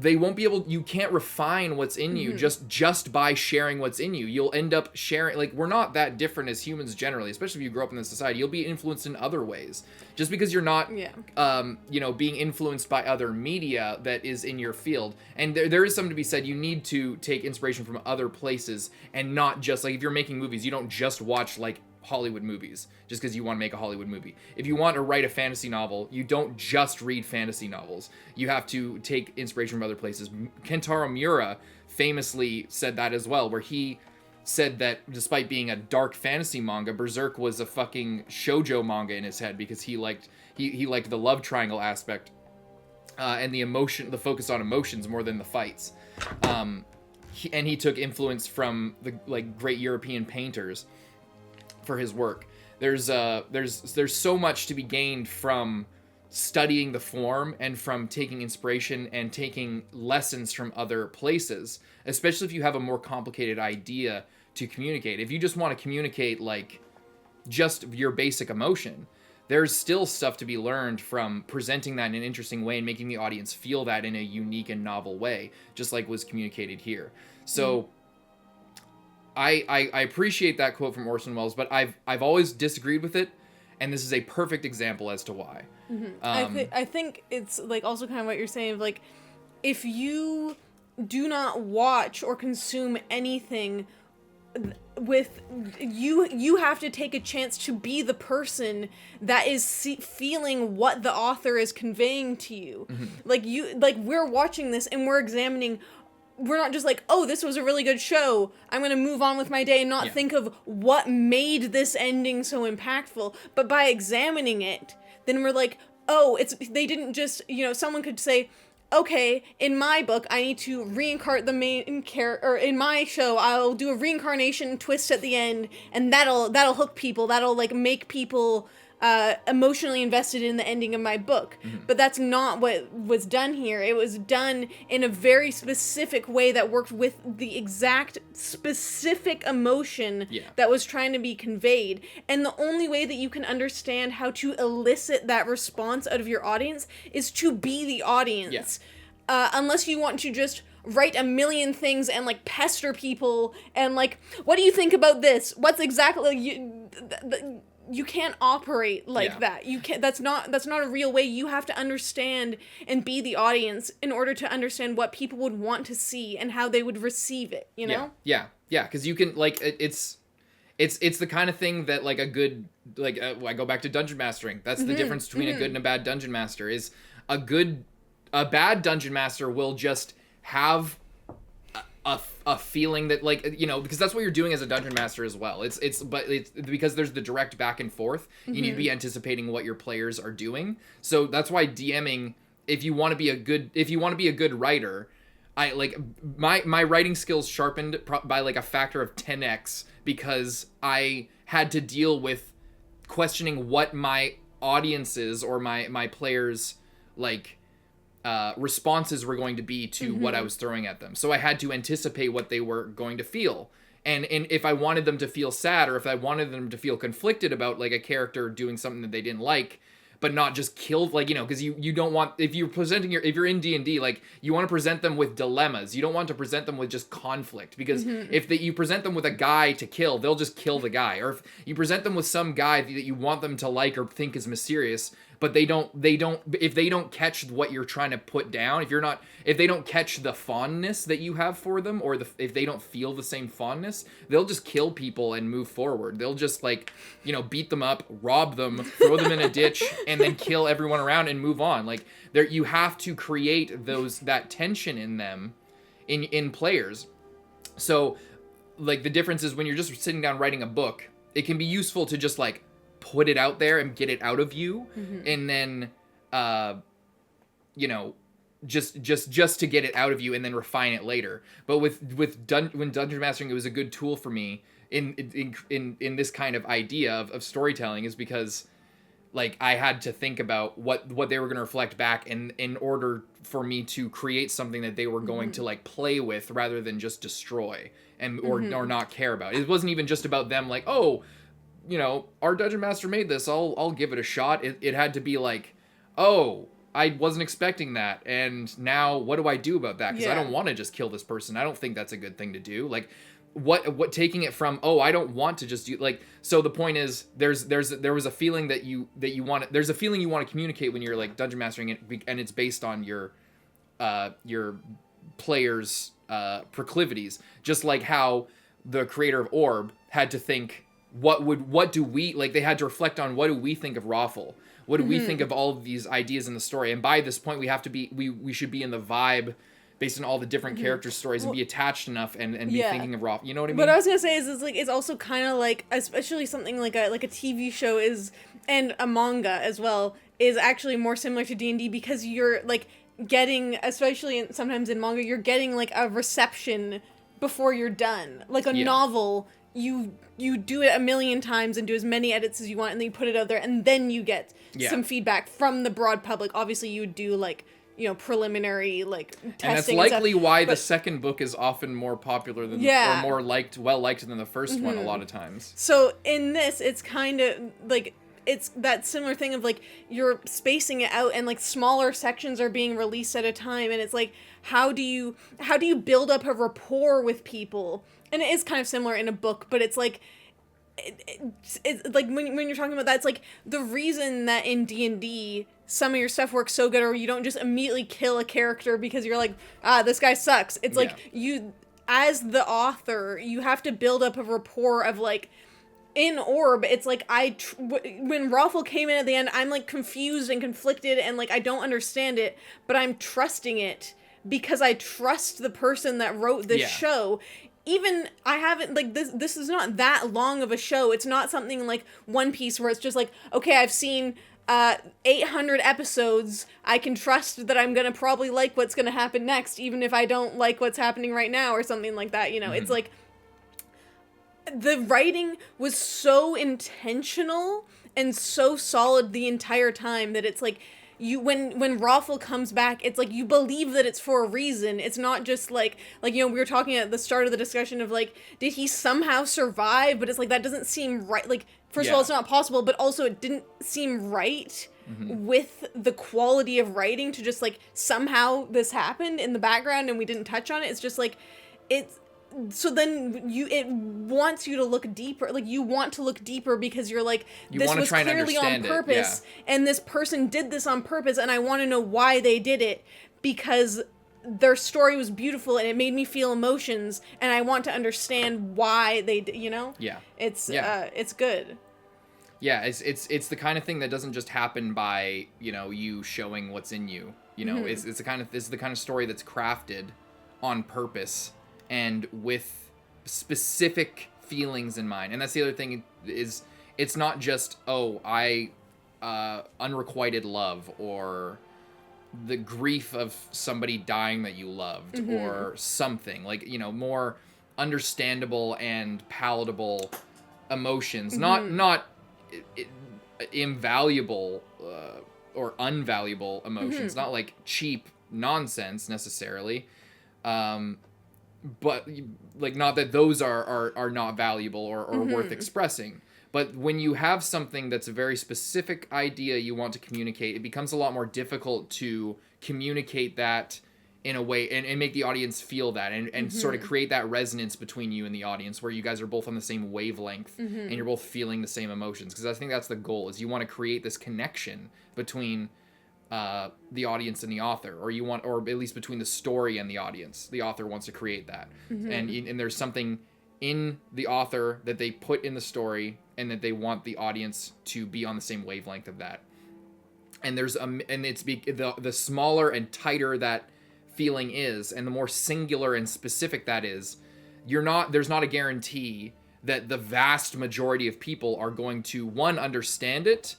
you can't refine what's in you just by sharing what's in you. You'll end up sharing, like, we're not that different as humans generally, especially if you grow up in this society. You'll be influenced in other ways. Just because you're not, being influenced by other media that is in your field. And there is something to be said. You need to take inspiration from other places, and not just, like, if you're making movies, you don't just watch, like, Hollywood movies just because you want to make a Hollywood movie. If you want to write a fantasy novel, you don't just read fantasy novels. You have to take inspiration from other places. Kentaro Miura famously said that as well, where he said that despite being a dark fantasy manga, Berserk was a fucking shoujo manga in his head, because he liked the love triangle aspect and the focus on emotions more than the fights. And he took influence from the like great European painters for his work. There's so much to be gained from studying the form and from taking inspiration and taking lessons from other places, especially if you have a more complicated idea to communicate. If you just want to communicate like just your basic emotion, there's still stuff to be learned from presenting that in an interesting way and making the audience feel that in a unique and novel way, just like was communicated here. So I appreciate that quote from Orson Welles, but I've always disagreed with it, and this is a perfect example as to why. I think it's like also kind of what you're saying, like if you do not watch or consume anything with you have to take a chance to be the person that is feeling what the author is conveying to you. Like we're watching this and we're examining. We're not just like, oh, this was a really good show, I'm gonna move on with my day and not think of what made this ending so impactful. But by examining it, then we're like, oh, they didn't just, someone could say, okay, in my book, I need to reincarnate the main character, or in my show, I'll do a reincarnation twist at the end, and that'll hook people, that'll like make people emotionally invested in the ending of my book. But that's not what was done here. It was done in a very specific way that worked with the exact specific emotion that was trying to be conveyed. And the only way that you can understand how to elicit that response out of your audience is to be the audience. Unless you want to just write a million things and like pester people and like, what do you think about this? What's exactly you can't operate like that. You can't. That's not a real way. You have to understand and be the audience in order to understand what people would want to see and how they would receive it. You know? Yeah. Because you can like it's the kind of thing that like a good I go back to dungeon mastering. That's the difference between a good and a bad dungeon master. Is a bad dungeon master will just have a feeling that like, because that's what you're doing as a dungeon master as well. It's because there's the direct back and forth. You need to be anticipating what your players are doing. So that's why DMing, if you want to be a good writer, I like my writing skills sharpened by like a factor of 10x because I had to deal with questioning what my audiences or my players like responses were going to be to what I was throwing at them. So I had to anticipate what they were going to feel. And if I wanted them to feel sad or if I wanted them to feel conflicted about like a character doing something that they didn't like, but not just killed, like, because you don't want, if you're in D&D, like, you want to present them with dilemmas. You don't want to present them with just conflict, because if you present them with a guy to kill, they'll just kill the guy. Or if you present them with some guy that you want them to like or think is mysterious, but if they don't catch what you're trying to put down, if they don't catch the fondness that you have for them, or if they don't feel the same fondness, they'll just kill people and move forward. They'll just like, beat them up, rob them, throw them in a ditch, and then kill everyone around and move on. Like you have to create that tension in them, in players. So like the difference is when you're just sitting down writing a book, it can be useful to just like put it out there and get it out of you, and then just to get it out of you and then refine it later. But when dungeon mastering, it was a good tool for me in this kind of idea of storytelling, is because like I had to think about what they were going to reflect back in order for me to create something that they were going to like play with rather than just destroy or not care about. It wasn't even just about them like, oh, our dungeon master made this, I'll give it a shot. It had to be like, oh, I wasn't expecting that, and now what do I do about that? Because I don't want to just kill this person. I don't think that's a good thing to do. Like, what taking it from, oh, I don't want to just do, like, so the point is there was a feeling that you want, there's a feeling you want to communicate when you're like dungeon mastering it, and it's based on your players' proclivities, just like how the creator of Orb had to think, what do we, like, they had to reflect on, what do we think of Rafal? What do we think of all of these ideas in the story? And by this point, we should be in the vibe based on all the different character stories, and be attached enough and be thinking of Rafal. You know what I mean? What I was gonna say is it's also kind of like, especially something like a TV show is, and a manga as well, is actually more similar to D&D, because you're like getting, especially sometimes in manga, you're getting like a reception before you're done. Like a novel, you do it a million times and do as many edits as you want, and then you put it out there, and then you get some feedback from the broad public. Obviously, you would do like, you know, preliminary like testing. And that's likely why the second book is often more popular than or more well liked than the first one a lot of times. So in this, it's kind of like, it's that similar thing of like, you're spacing it out and like smaller sections are being released at a time, and it's like, how do you build up a rapport with people? And it is kind of similar in a book, but it's like, it's like when you're talking about that, it's like the reason that in D&D some of your stuff works so good, or you don't just immediately kill a character because you're like, this guy sucks. It's like, you, as the author, you have to build up a rapport of like, in Orb, it's like, when Rafal came in at the end, I'm like confused and conflicted and like I don't understand it, but I'm trusting it because I trust the person that wrote this show. Even I haven't, like, this is not that long of a show. It's not something like One Piece where it's just like, okay, I've seen 800 episodes. I can trust that I'm gonna probably like what's gonna happen next, even if I don't like what's happening right now or something like that. You know, it's like, the writing was so intentional and so solid the entire time that it's like, you, when Rafal comes back, it's like you believe that it's for a reason. It's not just like, you know, we were talking at the start of the discussion of like, did he somehow survive? But it's like, that doesn't seem right. Like, first of all, it's not possible, but also it didn't seem right with the quality of writing to just like, somehow this happened in the background and we didn't touch on it. It's just like, it's, so then it wants you to look deeper. Like, you want to look deeper because you're like, this was clearly on purpose, and this person did this on purpose, and I want to know why they did it, because their story was beautiful and it made me feel emotions, and I want to understand why they did, you know? It's good. Yeah, it's the kind of thing that doesn't just happen by, you know, you showing what's in you. You know, it's the kind of story that's crafted on purpose and with specific feelings in mind. And that's the other thing, is it's not just, unrequited love, or the grief of somebody dying that you loved, or something like, you know, more understandable and palatable emotions, not invaluable or unvaluable emotions, not like cheap nonsense necessarily, but like, not that those are not valuable or worth expressing. But when you have something that's a very specific idea you want to communicate, it becomes a lot more difficult to communicate that in a way and make the audience feel that and sort of create that resonance between you and the audience, where you guys are both on the same wavelength and you're both feeling the same emotions. Because I think that's the goal, is you want to create this connection between the audience and the author, or at least between the story and the audience. The author wants to create that, and there's something in the author that they put in the story, and that they want the audience to be on the same wavelength of that. And the smaller and tighter that feeling is, and the more singular and specific that is, there's not a guarantee that the vast majority of people are going to, one, understand it,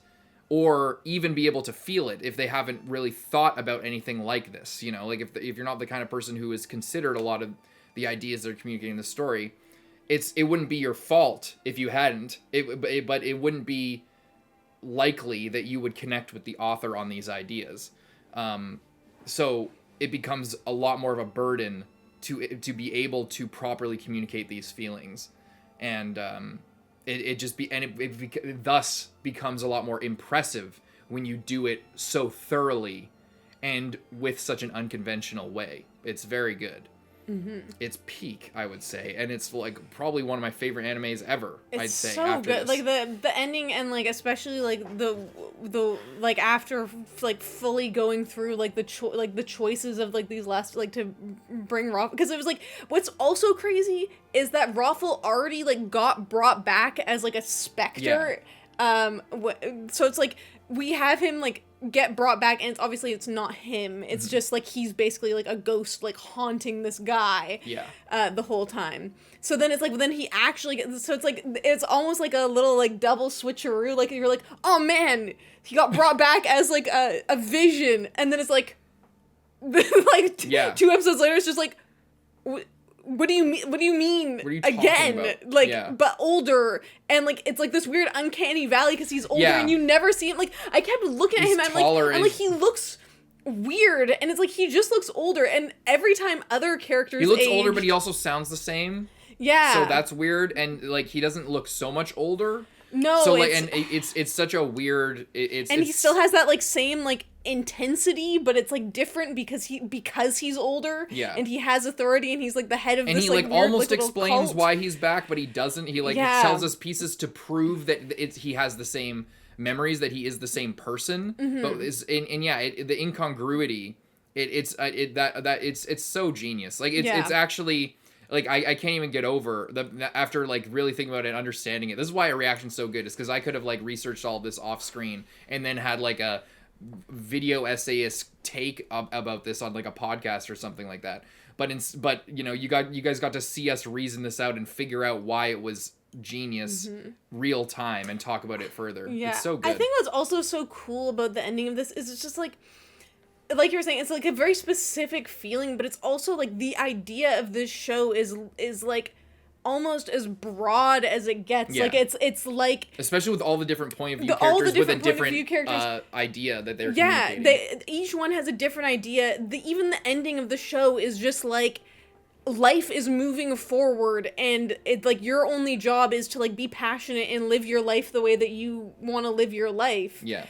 or even be able to feel it if they haven't really thought about anything like this. You know, like if you're not the kind of person who has considered a lot of the ideas that are communicating the story, it wouldn't be your fault if you hadn't. But it wouldn't be likely that you would connect with the author on these ideas. So it becomes a lot more of a burden to be able to properly communicate these feelings, and it thus becomes a lot more impressive when you do it so thoroughly and with such an unconventional way. It's very good. It's peak, I would say, and it's like probably one of my favorite animes ever. I'd say so after good. this. Like the ending, and like especially like the like after like fully going through like the choices of like these last, like to bring Rafal, because it was like, what's also crazy is that Rafal already like got brought back as like a specter. So it's like we have him like get brought back, and obviously it's not him, it's just like he's basically like a ghost like haunting this guy the whole time. So then it's like, then he actually gets, so it's like, it's almost like a little like double switcheroo, like you're like, oh man, he got brought back as like a vision, and then it's like like 2 episodes later it's just like what do you mean? What do you mean? What are you talking Again, about? like, Yeah. but older, and like it's like this weird uncanny valley because he's older Yeah. and you never see him. Like I kept looking He's at him, taller and like he looks weird, and it's like he just looks older. And every time other characters, He looks age, older, but he also sounds the same. yeah. So that's weird, and like he doesn't look so much older. no. So like, it's, and it's such a weird. and he still has that like same like intensity, but it's like different because he's older. Yeah. And he has authority, and he's like the head of and this he like like weird, almost like, little explains cult. why he's back, but he doesn't. He like Yeah. tells us pieces to prove that he has the same memories, that he is the same person. Mm-hmm. But the incongruity. It's so genius. Like it's actually. Like, I can't even get over after, like, really thinking about it and understanding it. This is why a reaction's so good, is because I could have, like, researched all of this off screen and then had, like, a video essayist take about this on, like, a podcast or something like that. But you know, you guys got to see us reason this out and figure out why it was genius real time and talk about it further. Yeah. It's so good. I think what's also so cool about the ending of this is it's just like you were saying, it's like a very specific feeling, but it's also like the idea of this show is like almost as broad as it gets. Yeah. Like it's like especially with all the different point of view all the characters with a different point of view different characters. idea that they're yeah, communicating. each one has a different idea. Even the ending of the show is just like life is moving forward, and it's like your only job is to like be passionate and live your life the way that you want to live your life. Yeah.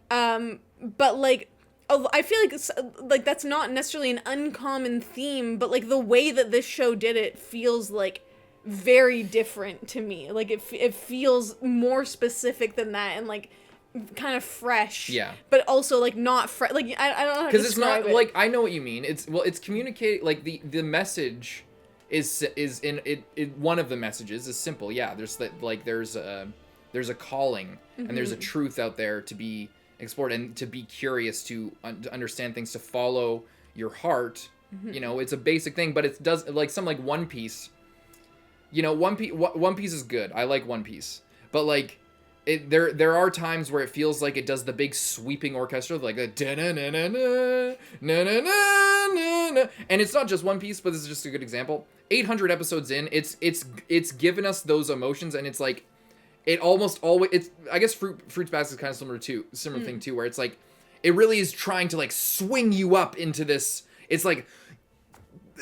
But like I feel like like that's not necessarily an uncommon theme, but like the way that this show did it feels like very different to me. Like it feels more specific than that, and like kind of fresh. Yeah. But also like not fresh. Like I don't know how to Because it's describe not it. like, I know what you mean. It's communicating, like the message is in it. One of the messages is simple. Yeah, there's a calling and there's a truth out there to be explored and to be curious, to understand things, to follow your heart. You know, it's a basic thing, but it does, like some like One Piece. You know, One Piece is good. I like One Piece, but like there are times where it feels like it does the big sweeping orchestra, like the da-na-na-na-na, na-na-na-na-na. And it's not just One Piece, but this is just a good example. 800 episodes in, it's given us those emotions, and it's like it almost always, it's, I guess Fruits Basket is kind of similar thing too, where it's like it really is trying to like swing you up into this. It's like,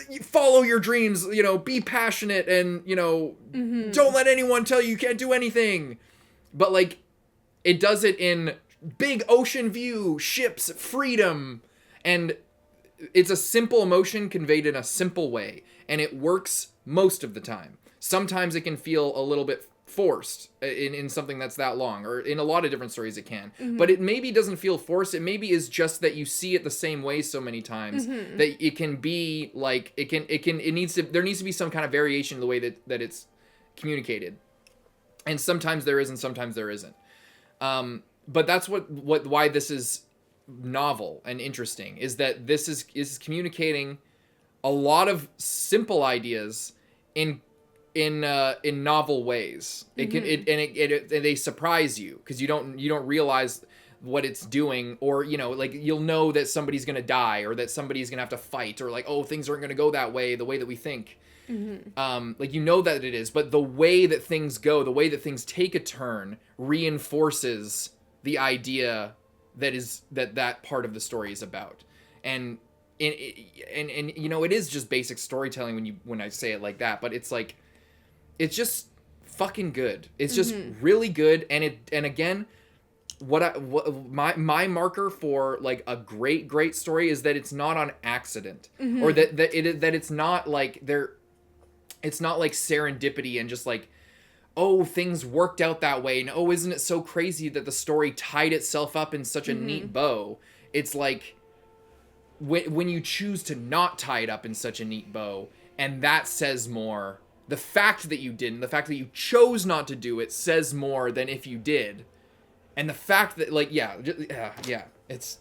you follow your dreams, you know, be passionate, and you know, don't let anyone tell you can't do anything. But like, it does it in big ocean view, ships, freedom, and it's a simple emotion conveyed in a simple way, and it works most of the time. Sometimes it can feel a little bit forced in something that's that long, or in a lot of different stories it can. But it maybe doesn't feel forced. It maybe is just that you see it the same way so many times that it can be like there needs to be some kind of variation in the way that it's communicated. And sometimes there is, and sometimes there isn't. But that's why this is novel and interesting, is that this is communicating a lot of simple ideas in novel ways. It can and they surprise you because you don't realize what it's doing, or you know, like you'll know that somebody's gonna die, or that somebody's gonna have to fight, or like, oh, things aren't gonna go that way, the way that we think. Like, you know that it is, but the way that things go, the way that things take a turn, reinforces the idea that part of the story is about. And you know, it is just basic storytelling when I say it like that, but it's like, it's just fucking good. It's just really good. And again, my marker for like a great story is that it's not on accident, or that it's not like it's not like serendipity and just like, oh, things worked out that way, and oh, isn't it so crazy that the story tied itself up in such a neat bow. It's like when you choose to not tie it up in such a neat bow, and that says more. The fact that you didn't, the fact that you chose not to do it, says more than if you did. And the fact that, like, it's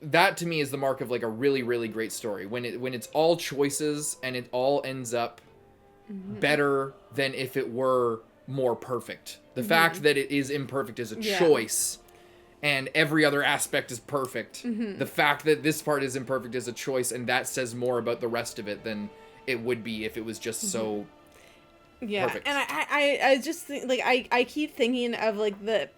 that to me is the mark of like a really, really great story, when it's all choices and it all ends up better than if it were more perfect. The fact that it is imperfect is a choice, and every other aspect is perfect. The fact that this part is imperfect is a choice, and that says more about the rest of it than it would be if it was just so perfect. And I just think, like, I keep thinking of, like, the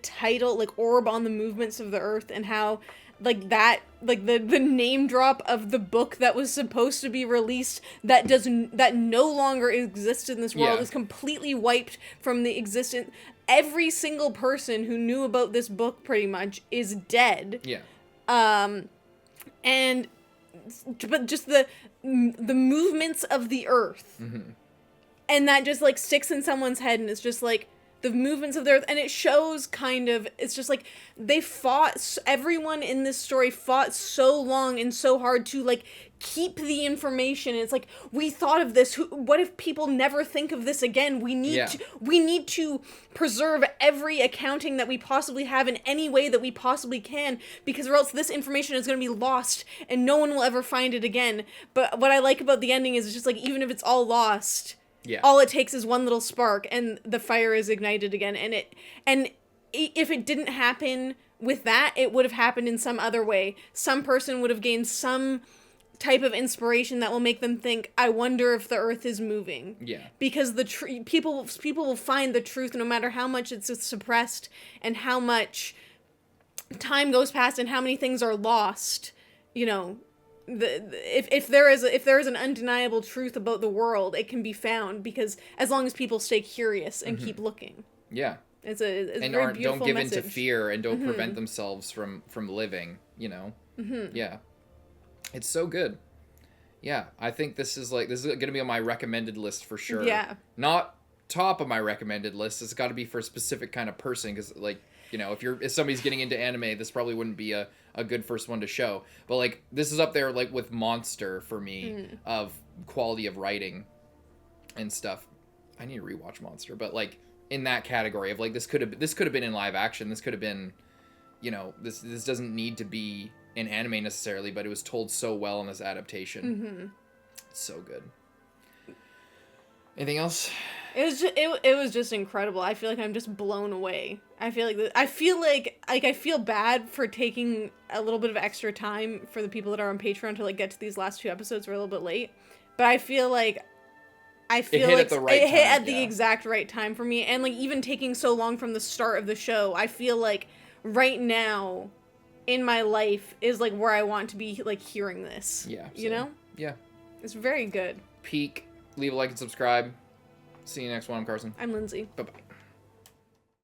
title, like, Orb on the Movements of the Earth, and how, like, that, like, the name drop of the book that was supposed to be released that no longer exists in this world is completely wiped from the existence. Every single person who knew about this book, pretty much, is dead. Yeah. But just the movements of the Earth. And that just, like, sticks in someone's head, and it's just, like, the movements of the Earth, and it shows kind of, it's just, like, they fought, everyone in this story fought so long and so hard to, like, keep the information. It's like, we thought of this, what if people never think of this again? We need to preserve every accounting that we possibly have in any way that we possibly can, because or else this information is going to be lost, and no one will ever find it again. But what I like about the ending is it's just, like, even if it's all lost, all it takes is one little spark, and the fire is ignited again. And if it didn't happen with that, it would have happened in some other way. Some person would have gained some type of inspiration that will make them think, I wonder if the Earth is moving. Yeah. Because people will find the truth no matter how much it's suppressed, and how much time goes past, and how many things are lost. You know, if there is an undeniable truth about the world, it can be found, because as long as people stay curious and keep looking. Yeah. It's a very beautiful don't give message. into fear, and don't prevent themselves from living, you know. Yeah. It's so good. Yeah, I think this is going to be on my recommended list for sure. Yeah. Not top of my recommended list. It's got to be for a specific kind of person, because, like, you know, if somebody's getting into anime, this probably wouldn't be a good first one to show. But, like, this is up there, like, with Monster for me, of quality of writing and stuff. I need to rewatch Monster, but, like, in that category of, like, this could have been in live action. This could have been, you know, this doesn't need to be in anime necessarily, but it was told so well in this adaptation. It's so good. Anything else? It was just incredible. I feel like I'm just blown away. I feel bad for taking a little bit of extra time for the people that are on Patreon to, like, get to these last 2 episodes. We're a little bit late, but I feel like it hit at the exact right time for me. And, like, even taking so long from the start of the show, I feel like right now in my life is, like, where I want to be, like, hearing this. Yeah. You know? Yeah. It's very good. Peak. Leave a like and subscribe. See you next one. I'm Carson. I'm Lindsay. Bye-bye.